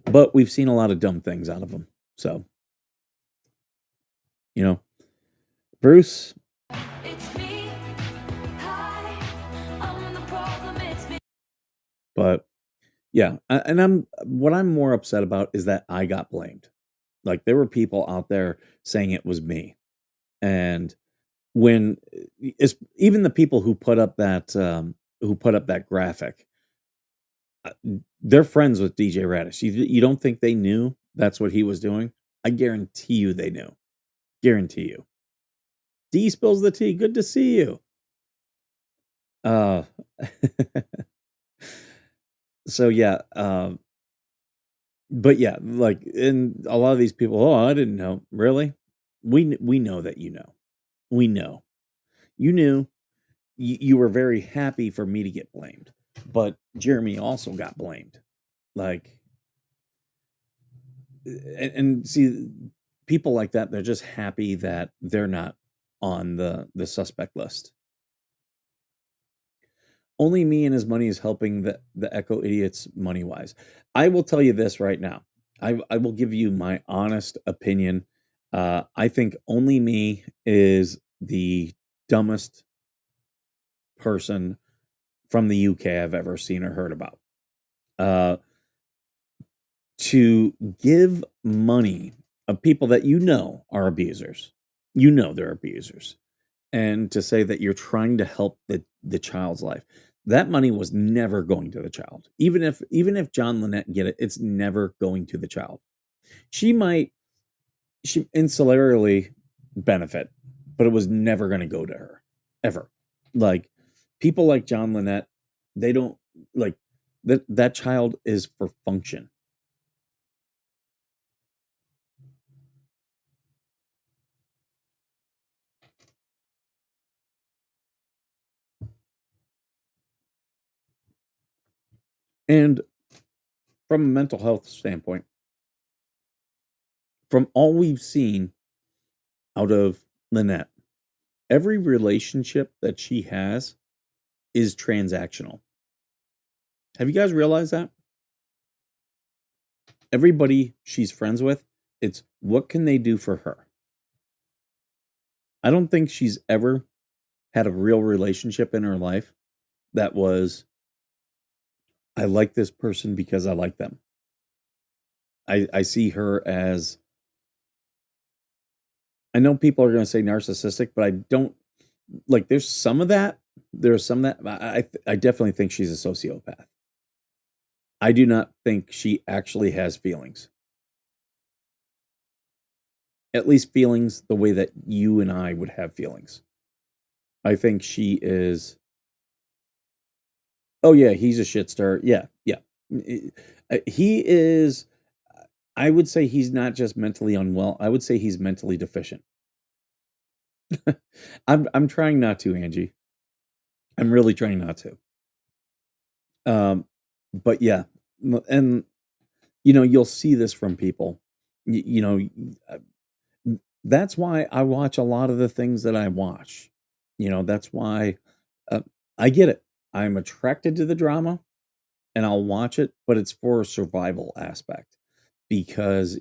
But we've seen a lot of dumb things out of him. So, Bruce, It's me. Hi, I'm the problem. It's me. but yeah, and what I'm more upset about is that I got blamed. Like there were people out there saying it was me, and when it's even the people who put up that graphic, they're friends with DJ Radish. You don't think they knew that's what he was doing? I guarantee you they knew. Guarantee you. D spills the tea. Good to see you. Uh, so yeah, but yeah, like, and a lot of these people, oh, I didn't know. Really? We know that you know. We know. You knew. You were very happy for me to get blamed, but Jeremy also got blamed. Like, and see, people like that, they're just happy that they're not on the suspect list. Only me and his money is helping the eco idiots money wise. I will tell you this right now. I will give you my honest opinion. I think only me is the dumbest person from the UK I've ever seen or heard about. Uh, to give money of people that you know are abusers, you know they're abusers, and to say that you're trying to help the child's life. That money was never going to the child. Even if John Lynette get it, it's never going to the child. She might she insularly benefit, but it was never going to go to her ever. Like people like John Lynette, they don't like that child is for function. And from a mental health standpoint, from all we've seen out of Lynette, every relationship that she has is transactional. Have you guys realized that? Everybody she's friends with, it's what can they do for her? I don't think she's ever had a real relationship in her life that was, I like this person because I like them. I see her as, I know people are going to say narcissistic, but I don't like, there's some of that. There's some that I definitely think she's a sociopath. I do not think she actually has feelings. At least feelings the way that you and I would have feelings. I think she is, oh yeah, he's a shit star. Yeah, yeah. He is, I would say he's not just mentally unwell. I would say he's mentally deficient. I'm trying not to, Angie. I'm really trying not to. But yeah, and you'll see this from people. Uh, that's why I watch a lot of the things that I watch. That's why uh, I get it. I'm attracted to the drama and I'll watch it, but it's for a survival aspect because,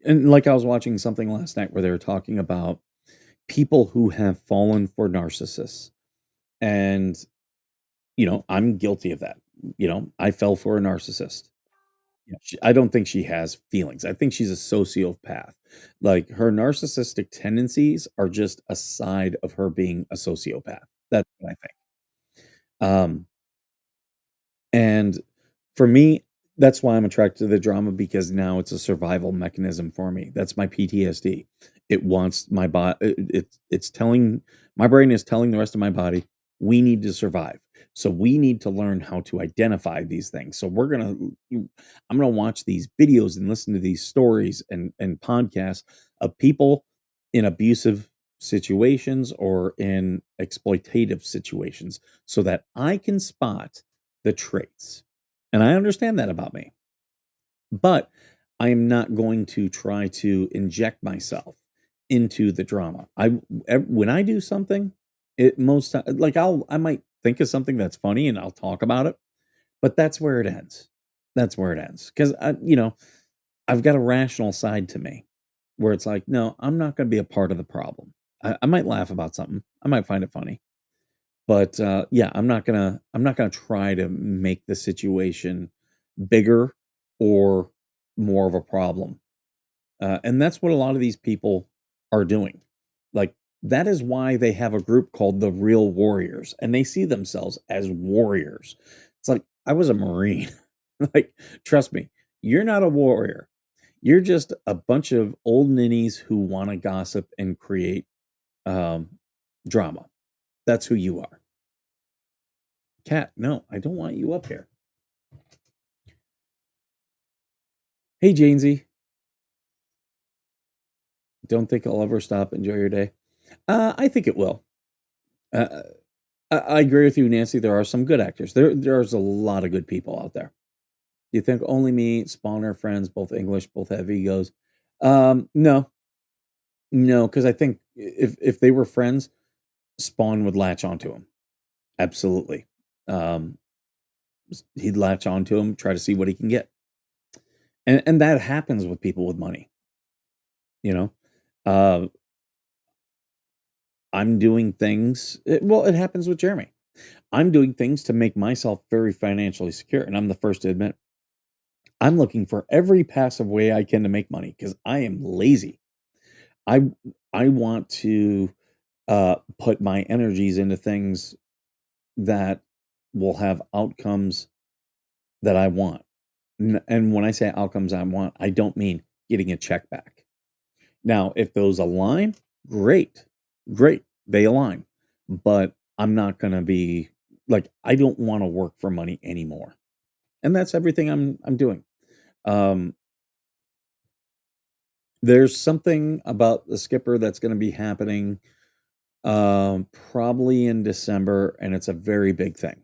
and like I was watching something last night where they were talking about people who have fallen for narcissists. And, I'm guilty of that. I fell for a narcissist. I don't think she has feelings. I think she's a sociopath. Like her narcissistic tendencies are just a side of her being a sociopath. That's what I think. And for me, that's why I'm attracted to the drama because now it's a survival mechanism for me. That's my PTSD. It wants my body. It's telling my brain is telling the rest of my body we need to survive. So we need to learn how to identify these things. So I'm gonna watch these videos and listen to these stories and podcasts of people in abusive situations or in exploitative situations so that I can spot the traits. And I understand that about me. But I am not going to try to inject myself into the drama. When I do something, like I might think of something that's funny and I'll talk about it, but that's where it ends. That's where it ends because I've got a rational side to me where it's like, no, I'm not going to be a part of the problem. I might laugh about something. I might find it funny, but yeah, I'm not gonna try to make the situation bigger or more of a problem. And that's what a lot of these people are doing. Like that is why they have a group called the Real Warriors, and they see themselves as warriors. It's like I was a Marine. Like, trust me, you're not a warrior. You're just a bunch of old ninnies who want to gossip and create um, drama. That's who you are. Cat, no, I don't want you up here. Hey, Janesy. Don't think I'll ever stop. Enjoy your day. I think it will. Uh, I agree with you, Nancy. There are some good actors. There's a lot of good people out there. Do you think only me, Spawn are friends, both English, both have egos? No, no, because I think if they were friends, Spawn would latch onto him. Absolutely. Um, he'd latch onto him, try to see what he can get. And that happens with people with money, you know. Uh, I'm doing things. Well, it happens with Jeremy. I'm doing things to make myself very financially secure, and I'm the first to admit I'm looking for every passive way I can to make money because I am lazy. I I want to put my energies into things that will have outcomes that I want. And when I say outcomes I want, I don't mean getting a check back. Now, if those align, great, great, they align. But I'm not going to be like I don't want to work for money anymore, and that's everything I'm doing. Um, there's something about the skipper that's going to be happening probably in December, and it's a very big thing.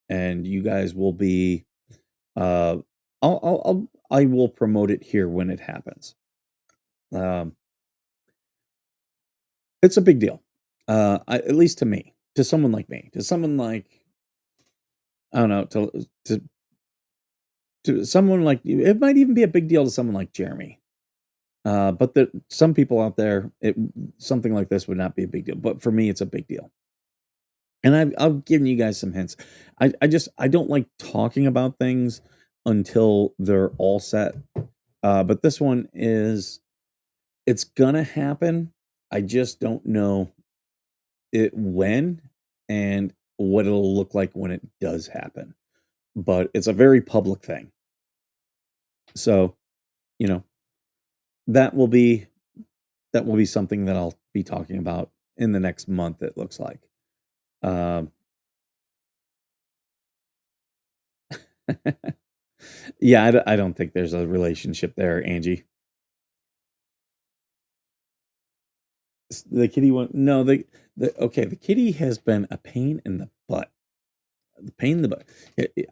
And you guys will be uh I will promote it here when it happens. Um it's a big deal. At least to me, to someone like me, to someone like I don't know, to someone like you, it might even be a big deal to someone like Jeremy. But some people out there, something like this would not be a big deal. But for me, it's a big deal. And I've given you guys some hints. I don't like talking about things until they're all set. But this one is it's gonna happen. I just don't know it when and what it'll look like when it does happen. But it's a very public thing. So, you know, that will be that will be something that I'll be talking about in the next month, it looks like. Um yeah, I don't think there's a relationship there, Angie. The kitty one, no, the okay, the kitty has been a pain in the butt. The pain in the butt.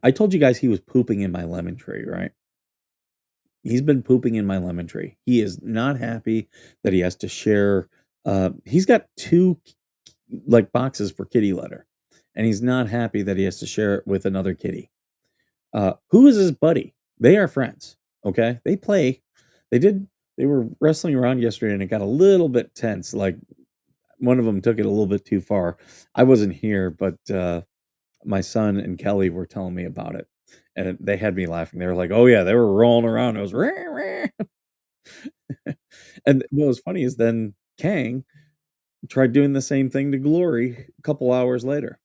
I told you guys he was pooping in my lemon tree, right? He's been pooping in my lemon tree. He is not happy that he has to share. He's got two like boxes for kitty litter, and he's not happy that he has to share it with another kitty. Who is his buddy? They are friends. Okay, they play. They did. They were wrestling around yesterday, and it got a little bit tense. Like one of them took it a little bit too far. I wasn't here, but my son and Kelly were telling me about it, and they had me laughing. They were like, "Oh yeah, they were rolling around." It was, "Rah, rah." And what was funny is then Kang tried doing the same thing to Glory a couple hours later.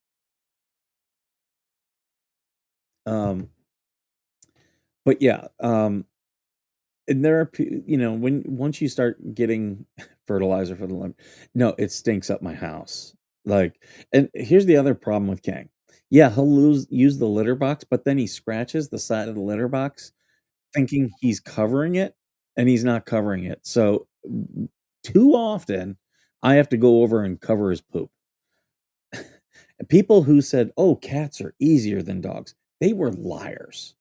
Um, but yeah, and there are, when once you start getting fertilizer for the limb, no, it stinks up my house. Like, and here's the other problem with Kang. Yeah, he'll use the litter box, but then he scratches the side of the litter box thinking he's covering it, and he's not covering it. So too often, I have to go over and cover his poop. People who said, "Oh, cats are easier than dogs," they were liars.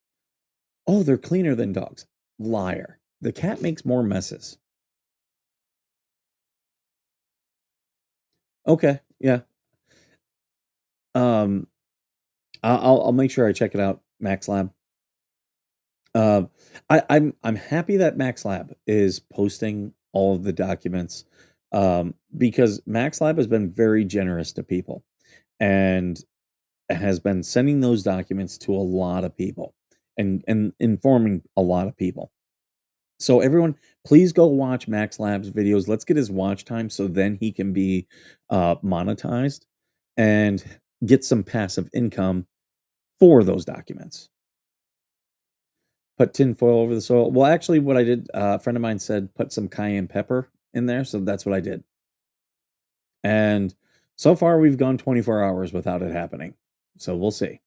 "Oh, they're cleaner than dogs." Liar. The cat makes more messes. Okay, yeah. Um, I'll make sure I check it out, Max Lab. Um, I'm happy that Max Lab is posting all of the documents, because Max Lab has been very generous to people and has been sending those documents to a lot of people and informing a lot of people. So everyone, please go watch Max Lab's videos. Let's get his watch time so then he can be monetized and get some passive income for those documents. Put tinfoil over the soil. Well, actually, what I did, a friend of mine said put some cayenne pepper in there, so that's what I did. And so far, we've gone 24 hours without it happening. So we'll see.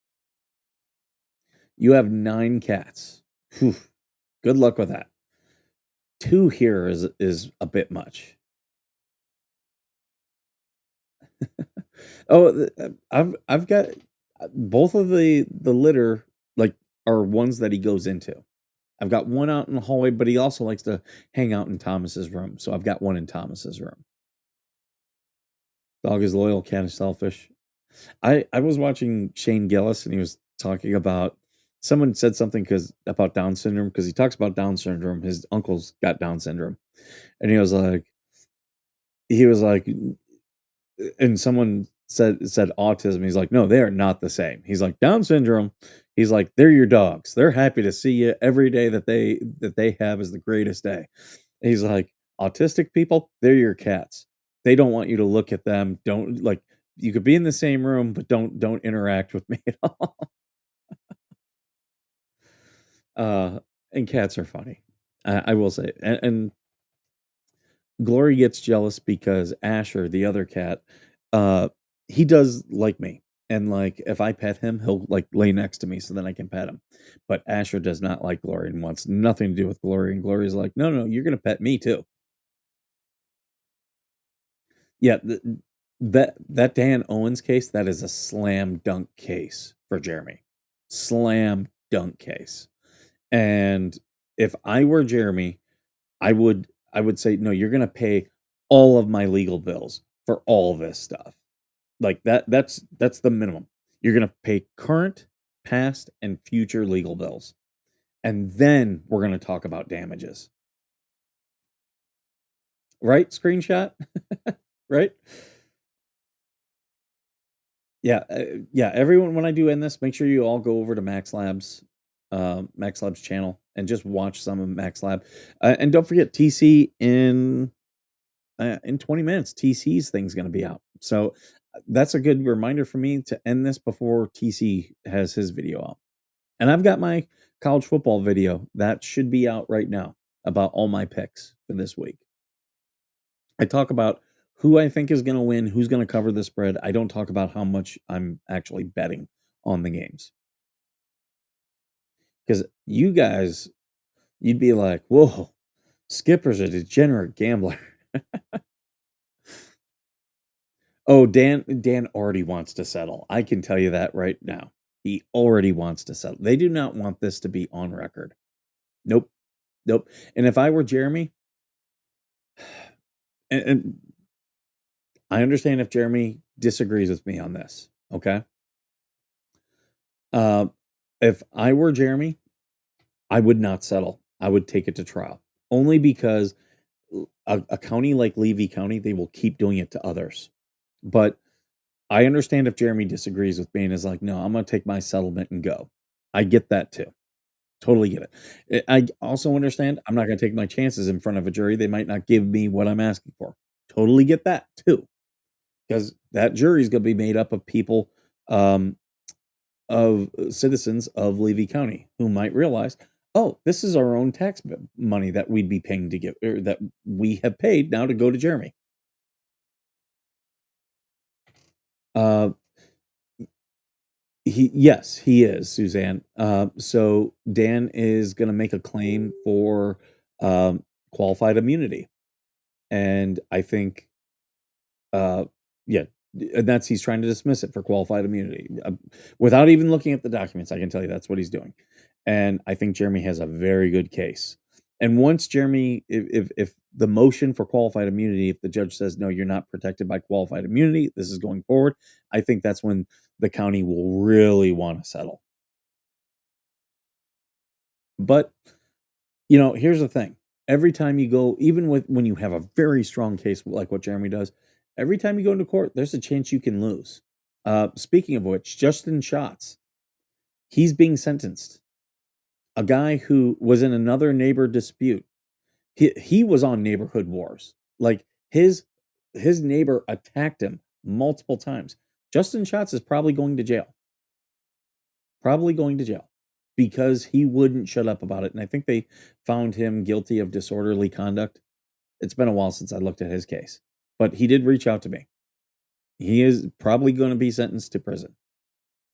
You have 9 cats. Whew. Good luck with that. 2 here is a bit much. Oh, I've got both of the litter like are ones that he goes into. I've got one out in the hallway, but he also likes to hang out in Thomas's room. So I've got one in Thomas's room. Dog is loyal, cat is selfish. I was watching Shane Gillis and he was talking about someone said something about Down syndrome because he talks about Down syndrome. His uncle's got Down syndrome, and he was like, and someone said autism. He's like, no, they are not the same. He's like, Down syndrome. He's like, they're your dogs. They're happy to see you every day that they have is the greatest day. He's like, autistic people, they're your cats. They don't want you to look at them. Don't like you could be in the same room, but don't interact with me at all. Uh, and cats are funny. I will say, and Glory gets jealous because Asher, the other cat, uh, he does like me. And like if I pet him, he'll like lay next to me so then I can pet him. But Asher does not like Glory and wants nothing to do with Glory. And Glory's like, no, no, you're gonna pet me too. Yeah, that Dan Owens case, that is a slam dunk case for Jeremy. Slam dunk case. And if I were Jeremy, I would say, no, you're gonna pay all of my legal bills for all this stuff. Like that's the minimum. You're gonna pay current, past, and future legal bills. And then we're gonna talk about damages. Right? Screenshot? Right? Yeah, yeah. Everyone, when I do end this, make sure you all go over to Max Labs channel and just watch some of Max Lab. And don't forget TC in 20 minutes. TC's thing's going to be out. So that's a good reminder for me to end this before TC has his video out. And I've got my college football video that should be out right now about all my picks for this week. I talk about who I think is going to win, who's going to cover the spread. I don't talk about how much I'm actually betting on the games. Because you guys, you'd be like, whoa, Skipper's a degenerate gambler. Oh, Dan already wants to settle. I can tell you that right now. He already wants to settle. They do not want this to be on record. Nope. Nope. And if I were Jeremy, and I understand if Jeremy disagrees with me on this, okay? If I were Jeremy, I would not settle. I would take it to trial. Only because a county like Levy County, they will keep doing it to others. But I understand if Jeremy disagrees with me and is like, no, I'm going to take my settlement and go. I get that too. Totally get it. I also understand I'm not going to take my chances in front of a jury. They might not give me what I'm asking for. Totally get that too. Because that jury is going to be made up of people, of citizens of Levy County who might realize, oh, this is our own tax money that we'd be paying to give, or that we have paid now to go to Jeremy. Uh, yes, he is, Suzanne. So Dan is going to make a claim for qualified immunity, and I think, yeah, and that's he's trying to dismiss it for qualified immunity without even looking at the documents. I can tell you that's what he's doing, and I think Jeremy has a very good case. And once Jeremy, if the motion for qualified immunity, if the judge says no, you're not protected by qualified immunity, this is going forward, I think that's when the county will really want to settle. But here's the thing: every time you go, even when you have a very strong case like what Jeremy does, every time you go into court, there's a chance you can lose. Speaking of which, Justin Schatz, he's being sentenced. A guy who was in another neighbor dispute. He was on Neighborhood Wars. Like his neighbor attacked him multiple times. Justin Schatz is probably going to jail. Probably going to jail because he wouldn't shut up about it. And I think they found him guilty of disorderly conduct. It's been a while since I looked at his case, but he did reach out to me. He is probably going to be sentenced to prison.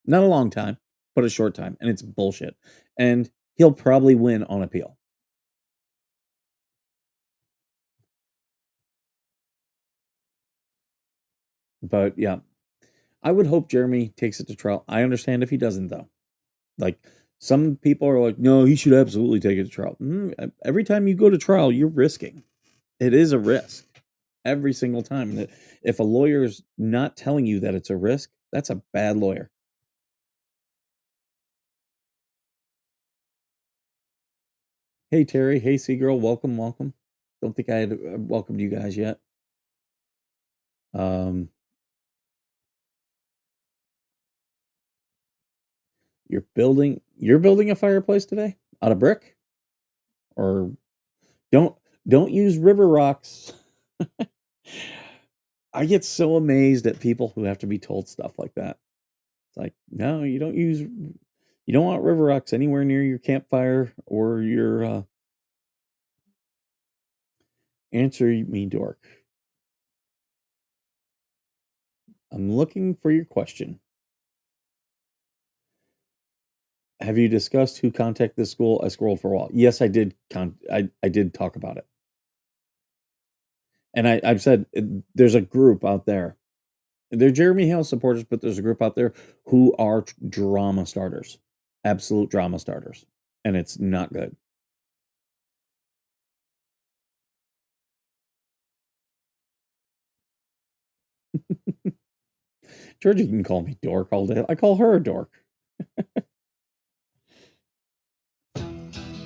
Not a long time, but a short time. And it's bullshit. And he'll probably win on appeal. But yeah, I would hope Jeremy takes it to trial. I understand if he doesn't, though. Like, some people are like, no, he should absolutely take it to trial. Every time you go to trial, you're risking. It is a risk every single time. And if a lawyer's not telling you that it's a risk, that's a bad lawyer. Hey, Terry. Hey, Seagirl. Welcome, welcome. Don't think I had welcomed you guys yet. You're building a fireplace today out of brick? Or don't don't use river rocks. I get so amazed at people who have to be told stuff like that. It's like, no, you don't want river rocks anywhere near your campfire or your answer me, dork. I'm looking for your question. Have you discussed who contacted the school? I scrolled for a while. Yes, I did. I did talk about it, and I've said there's a group out there. They're Jeremy Hale supporters, but there's a group out there who are drama starters, absolute drama starters, and it's not good. Georgie can call me dork all day. I call her a dork.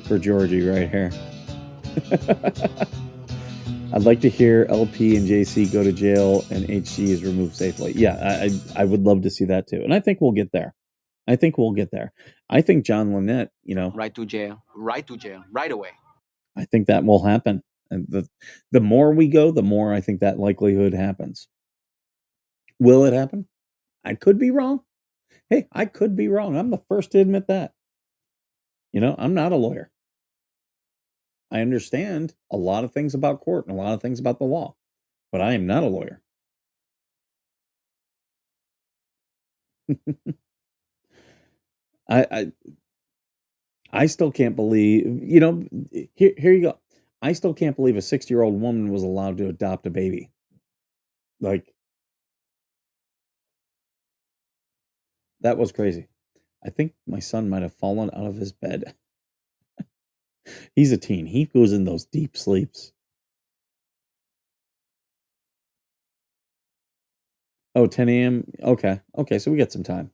For Georgie right here. I'd like to hear LP and JC go to jail and HG is removed safely. Yeah, I would love to see that too. And I think we'll get there. I think John Lynette, Right to jail, right away. I think that will happen. And the more we go, the more I think that likelihood happens. Will it happen? I could be wrong. Hey, I could be wrong. I'm the first to admit that. I'm not a lawyer. I understand a lot of things about court and a lot of things about the law, but I am not a lawyer. I still can't believe, here you go. I still can't believe a 60-year-old woman was allowed to adopt a baby. Like, that was crazy. I think my son might have fallen out of his bed. He's a teen. He goes in those deep sleeps. Oh, 10 a.m. Okay. So we got some time.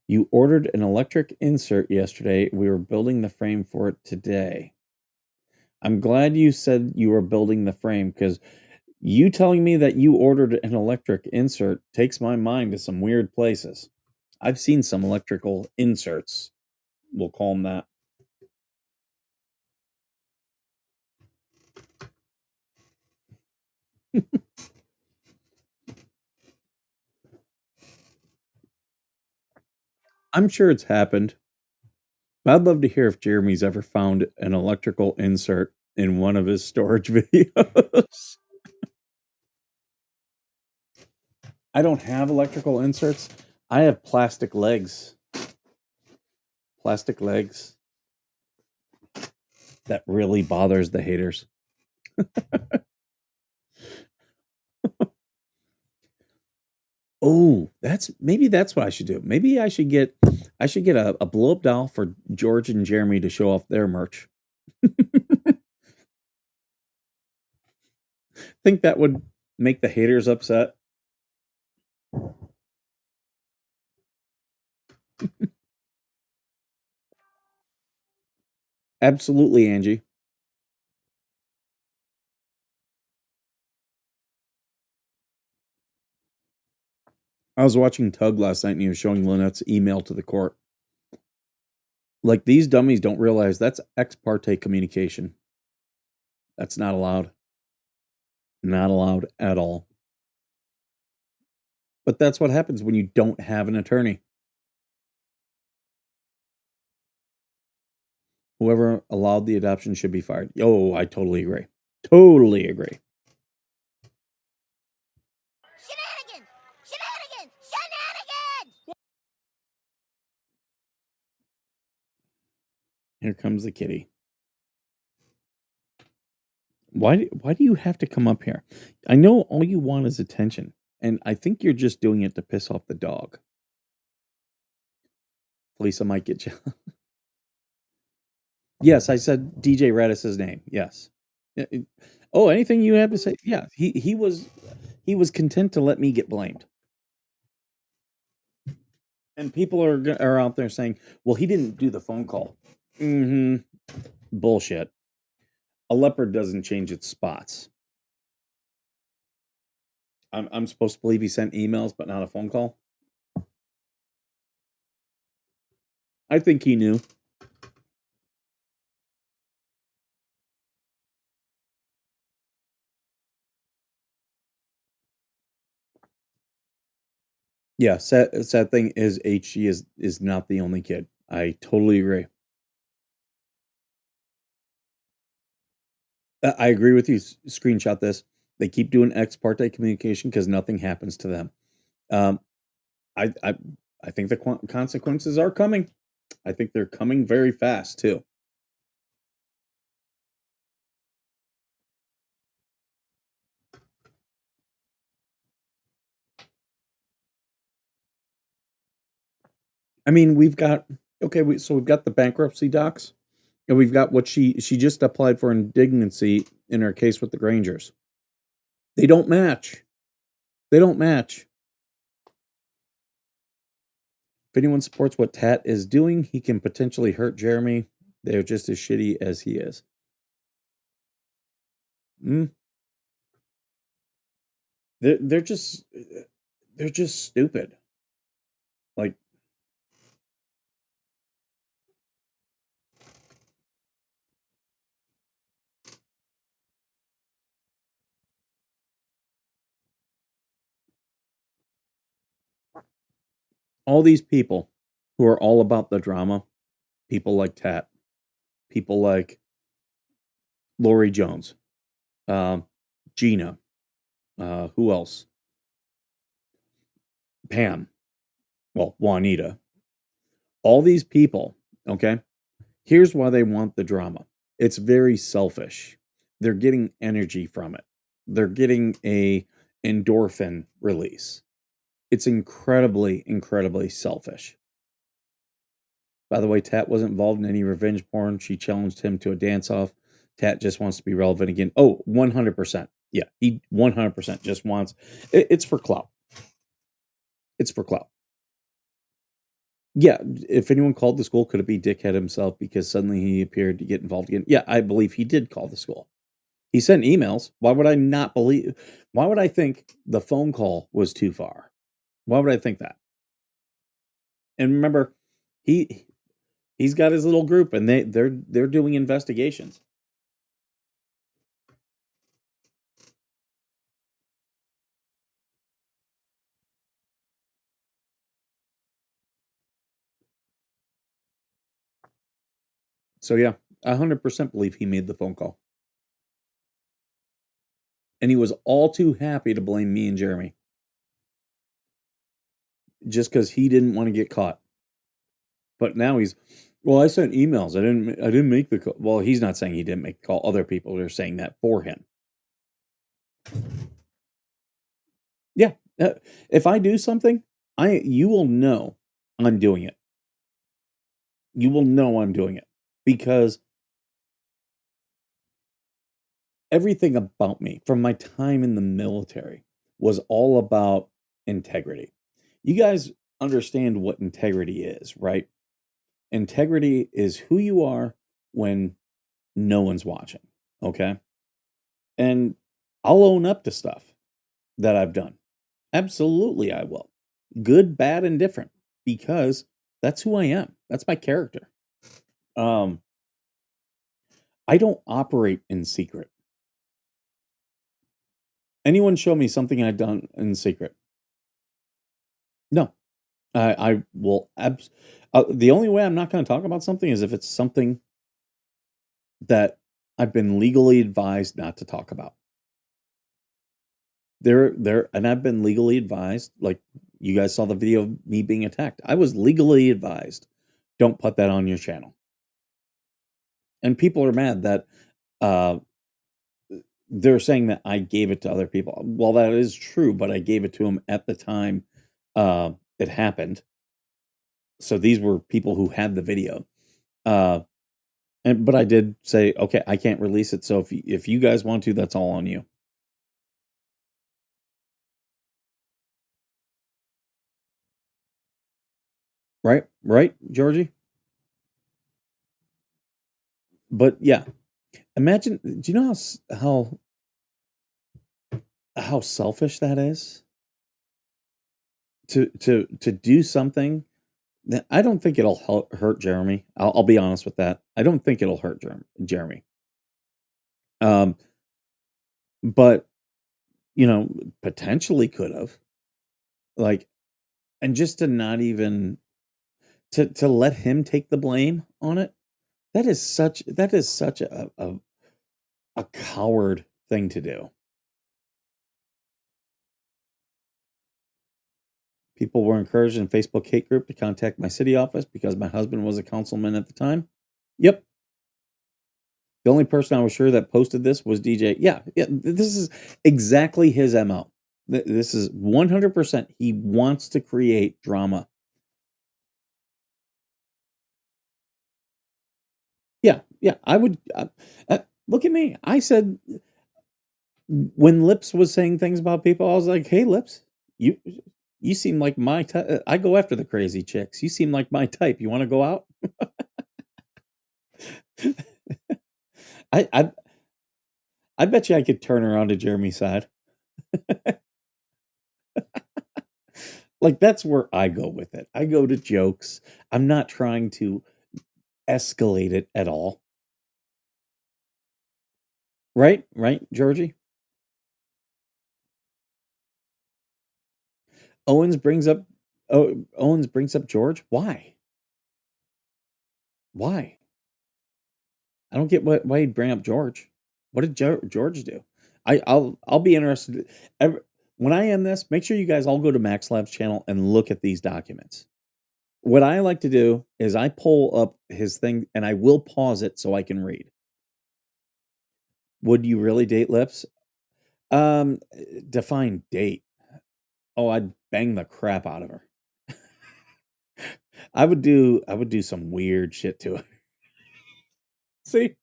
You ordered an electric insert yesterday. We were building the frame for it today. I'm glad you said you were building the frame, because you telling me that you ordered an electric insert takes my mind to some weird places. I've seen some electrical inserts. We'll call them that. I'm sure it's happened. I'd love to hear if Jeremy's ever found an electrical insert in one of his storage videos. I don't have electrical inserts. I have plastic legs. Plastic legs. That really bothers the haters. Oh, maybe that's what I should do. Maybe I should get a blow up doll for George and Jeremy to show off their merch. Think that would make the haters upset? Absolutely, Angie. I was watching Tug last night and he was showing Lynette's email to the court. Like, these dummies don't realize that's ex parte communication. That's not allowed. Not allowed at all. But that's what happens when you don't have an attorney. Whoever allowed the adoption should be fired. Oh, I totally agree. Totally agree. Shenanigans! Shenanigans! Shenanigans! Here comes the kitty. Why do you have to come up here? I know all you want is attention, and I think you're just doing it to piss off the dog. Lisa might get you. Yes, I said DJ Radis's name. Yes. Oh, anything you have to say? Yeah, he was content to let me get blamed. And people are out there saying, "Well, he didn't do the phone call." Bullshit. A leopard doesn't change its spots. I'm supposed to believe he sent emails, but not a phone call? I think he knew. Yeah, sad thing is HG is not the only kid. I totally agree. I agree with you. Screenshot this. They keep doing ex parte communication because nothing happens to them. Um, I I I think the consequences are coming. I think they're coming very fast too. I mean, we've got okay. So we've got the bankruptcy docs, and we've got what she just applied for indignancy in her case with the Grangers. They don't match. They don't match. If anyone supports what Tat is doing, he can potentially hurt Jeremy. They're just as shitty as he is. Mm. They're just stupid. Like all these people who are all about the drama, people like Tat, people like Lori Jones, um, Gina, who else? Pam, well, Juanita. All these people, okay? Here's why they want the drama. It's very selfish. They're getting energy from it. They're getting a endorphin release. It's incredibly, incredibly selfish. By the way, Tat wasn't involved in any revenge porn. She challenged him to a dance off. Tat just wants to be relevant again. Oh, 100%. Yeah, he 100% just wants it's for clout. It's for clout. Yeah, if anyone called the school, could it be Dickhead himself because suddenly he appeared to get involved again? Yeah, I believe he did call the school. He sent emails. Why would I not believe? Why would I think the phone call was too far? Why would I think that? And remember, he's got his little group, and they're doing investigations. So yeah, 100% believe he made the phone call, and he was all too happy to blame me and Jeremy just because he didn't want to get caught. But now he's, well, I sent emails. I didn't make the call. Well, he's not saying he didn't make the call. Other people are saying that for him. Yeah, if I do something, you will know I'm doing it. You will know I'm doing it because everything about me from my time in the military was all about integrity. You guys understand what integrity is, right? Integrity is who you are when no one's watching, okay? And I'll own up to stuff that I've done. Absolutely, I will. Good, bad, and different because that's who I am. That's my character. Um, I don't operate in secret. Anyone show me something I've done in secret? No, I will. The only way I'm not going to talk about something is if it's something that I've been legally advised not to talk about. And I've been legally advised. Like you guys saw the video of me being attacked. I was legally advised. Don't put that on your channel. And people are mad that uh, they're saying that I gave it to other people. Well, that is true, but I gave it to them at the time it happened. So these were people who had the video. But I did say, okay, I can't release it. So if you guys want to, that's all on you. Right, Georgie. But yeah, imagine. Do you know how selfish that is? To do something I don't think it'll hurt Jeremy. I'll be honest with that. I don't think it'll hurt Jeremy. Um, but potentially could have, like, and just to not even to let him take the blame on it. That is such a coward thing to do. People were encouraged in Facebook hate group to contact my city office because my husband was a councilman at the time. Yep. The only person I was sure that posted this was DJ. Yeah, this is exactly his MO. This is 100%. He wants to create drama. Yeah. I would look at me. I said when Lips was saying things about people, I was like, "Hey, Lips, you seem like my type. I go after the crazy chicks. You seem like my type. You want to go out?" I I bet you I could turn around to Jeremy's side. Like that's where I go with it. I go to jokes. I'm not trying to escalate it at all. Right, Georgie? Owens brings up Owens brings up George. Why? Why? I don't get why he'd bring up George. What did George do? I'll be interested. When I end this, make sure you guys all go to Max Lab's channel and look at these documents. What I like to do is I pull up his thing and I will pause it so I can read. Would you really date Lips? Define date. Oh, I'd bang the crap out of her. I would do some weird shit to her. See?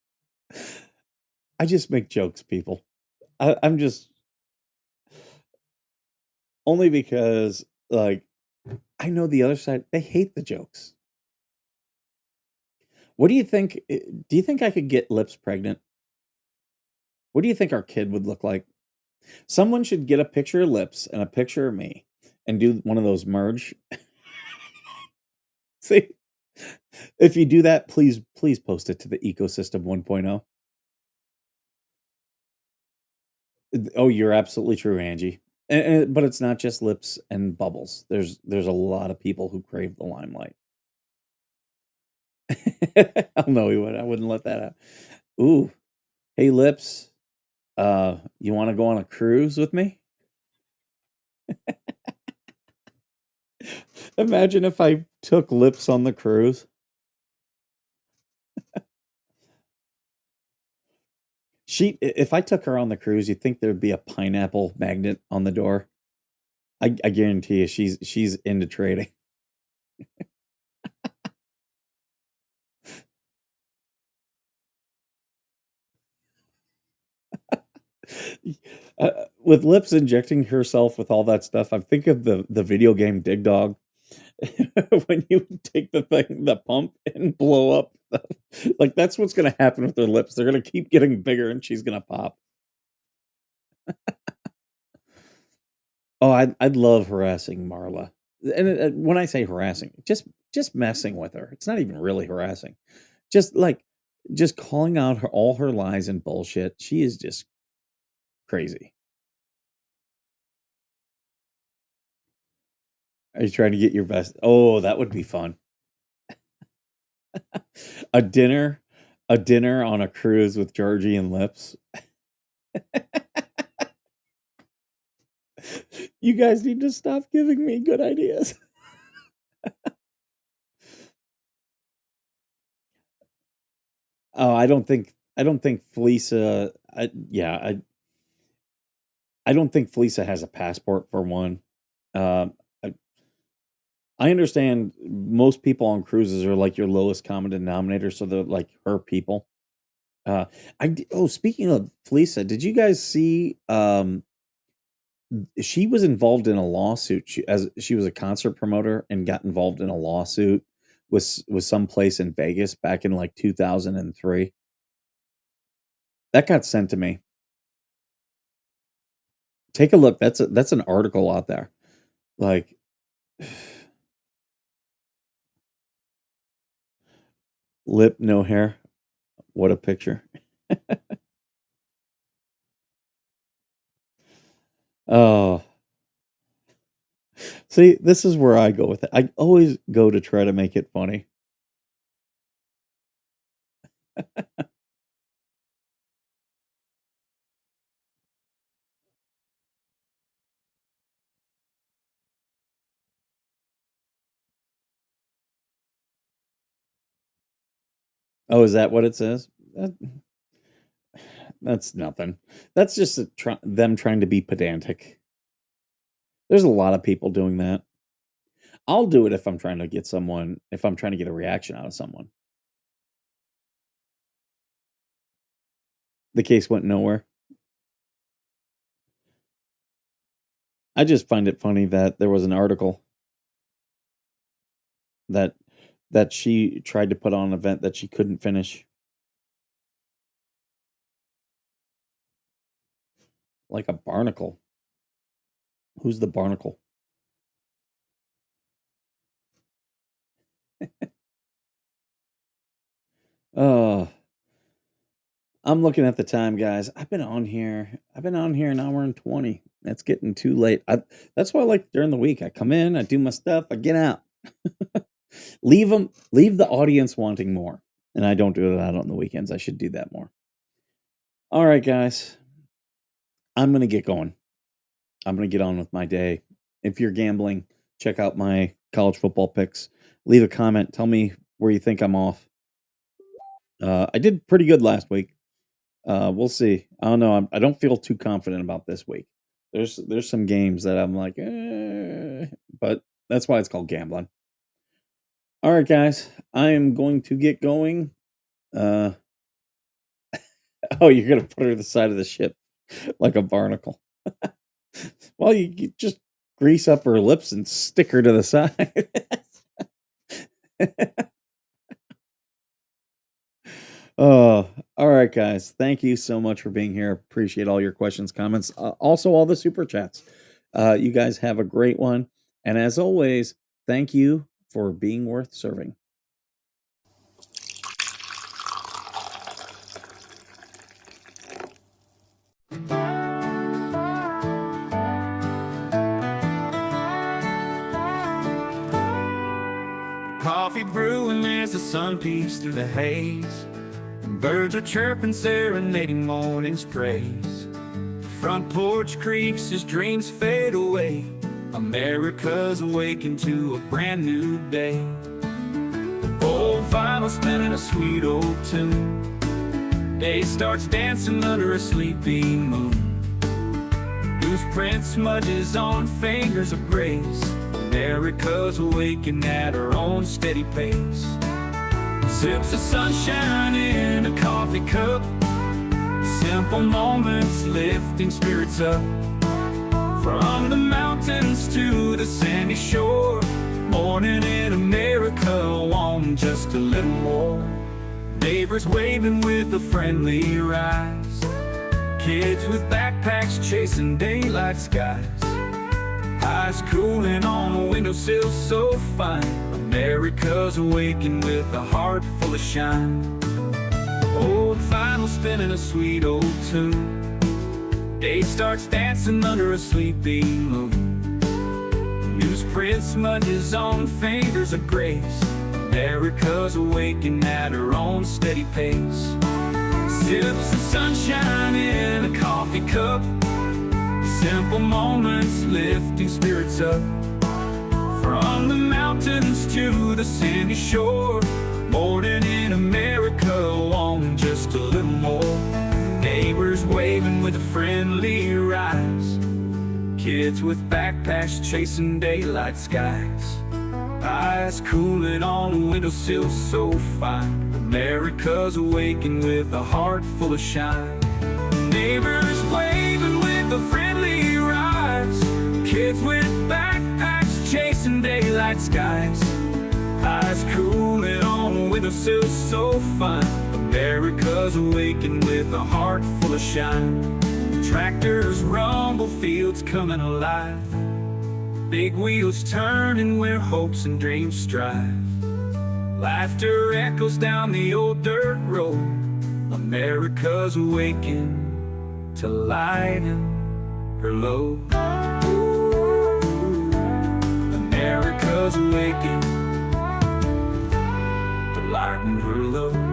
I just make jokes, people. I'm just only because like I know the other side, they hate the jokes. What do you think? Do you think I could get Lips pregnant? What do you think our kid would look like? Someone should get a picture of Lips and a picture of me and do one of those merge. See? If you do that, please post it to the ecosystem 1.0. Oh, you're absolutely true, Angie. But it's not just Lips and Bubbles. There's a lot of people who crave the limelight. Oh no, he would. I wouldn't let that out. Ooh, hey Lips, you want to go on a cruise with me? Imagine if I took Lips on the cruise. If I took her on the cruise, you'd think there'd be a pineapple magnet on the door. I guarantee you, she's into trading. With Lips injecting herself with all that stuff, I think of the video game Dig Dog. When you take the pump, and blow up, like that's what's going to happen with her Lips. They're going to keep getting bigger, and she's going to pop. Oh, I'd love harassing Marla, and when I say harassing, just messing with her. It's not even really harassing. Just like just calling out all her lies and bullshit. She is just crazy. Are you trying to get your best? Oh, that would be fun. A dinner, a dinner on a cruise with Georgie and Lips. You guys need to stop giving me good ideas. Oh, I don't think Felisa. I don't think Felisa has a passport for one. I understand most people on cruises are like your lowest common denominator, so they're like her people. Uh, speaking of Felisa, did you guys see? She was involved in a lawsuit. She was a concert promoter and got involved in a lawsuit with some place in Vegas back in like 2003. That got sent to me. Take a look. That's an article out there. Like Lip, no hair. What a picture. Oh, see, this is where I go with it. I always go to try to make it funny. Oh, is that what it says? That's nothing. That's just them trying to be pedantic. There's a lot of people doing that. I'll do it if I'm trying to get a reaction out of someone. The case went nowhere. I just find it funny that there was an article that she tried to put on an event that she couldn't finish. Like a barnacle. Who's the barnacle? Oh, I'm looking at the time, guys. I've been on here an hour and 20. That's getting too late. That's why I like during the week. I come in, I do my stuff, I get out. Leave the audience wanting more. And I don't do that on the weekends. I should do that more. All right, guys. I'm going to get going. I'm going to get on with my day. If you're gambling, check out my college football picks. Leave a comment. Tell me where you think I'm off. I did pretty good last week. We'll see. I don't know. I don't feel too confident about this week. There's some games that I'm like, but that's why it's called gambling. All right, guys. I am going to get going. Oh, you're gonna put her to the side of the ship like a barnacle. Well, you just grease up her lips and stick her to the side. Oh, all right, guys. Thank you so much for being here. Appreciate all your questions, comments, also all the super chats. You guys have a great one. And as always, thank you for being worth serving. Coffee brewing as the sun peeks through the haze. Birds are chirping, serenading morning's praise. Front porch creaks as dreams fade away. America's awakened to a brand new day. Old vinyl spinning a sweet old tune. Day starts dancing under a sleepy moon. Loose print smudges on fingers of grace. America's awakened at her own steady pace. Sips of sunshine in a coffee cup. Simple moments lifting spirits up. From the mountains to the sandy shore. Morning in America, want just a little more. Neighbors waving with a friendly rise. Kids with backpacks chasing daylight skies. Eyes cooling on a windowsill so fine. America's awakened with a heart full of shine. Old vinyl spinning a sweet old tune. Day starts dancing under a sleepy moon. Newsprint smudges on fingers of grace. America's awakened at her own steady pace. Sips of sunshine in a coffee cup. Simple moments lifting spirits up. From the mountains to the sandy shore. Morning in America, want just a little more. Neighbors waving with a friendly rise. Kids with backpacks chasing daylight skies. Eyes cooling on a windowsill so fine. America's awakened with a heart full of shine. Neighbors waving with a friendly rise. Kids with backpacks chasing daylight skies. Eyes cooling on a windowsill so fine. America's awakened with a heart full of shine. Tractors rumble, fields coming alive. Big wheels turning where hopes and dreams strive. Laughter echoes down the old dirt road. America's awaking to lighten her load. America's awaking to lighten her load.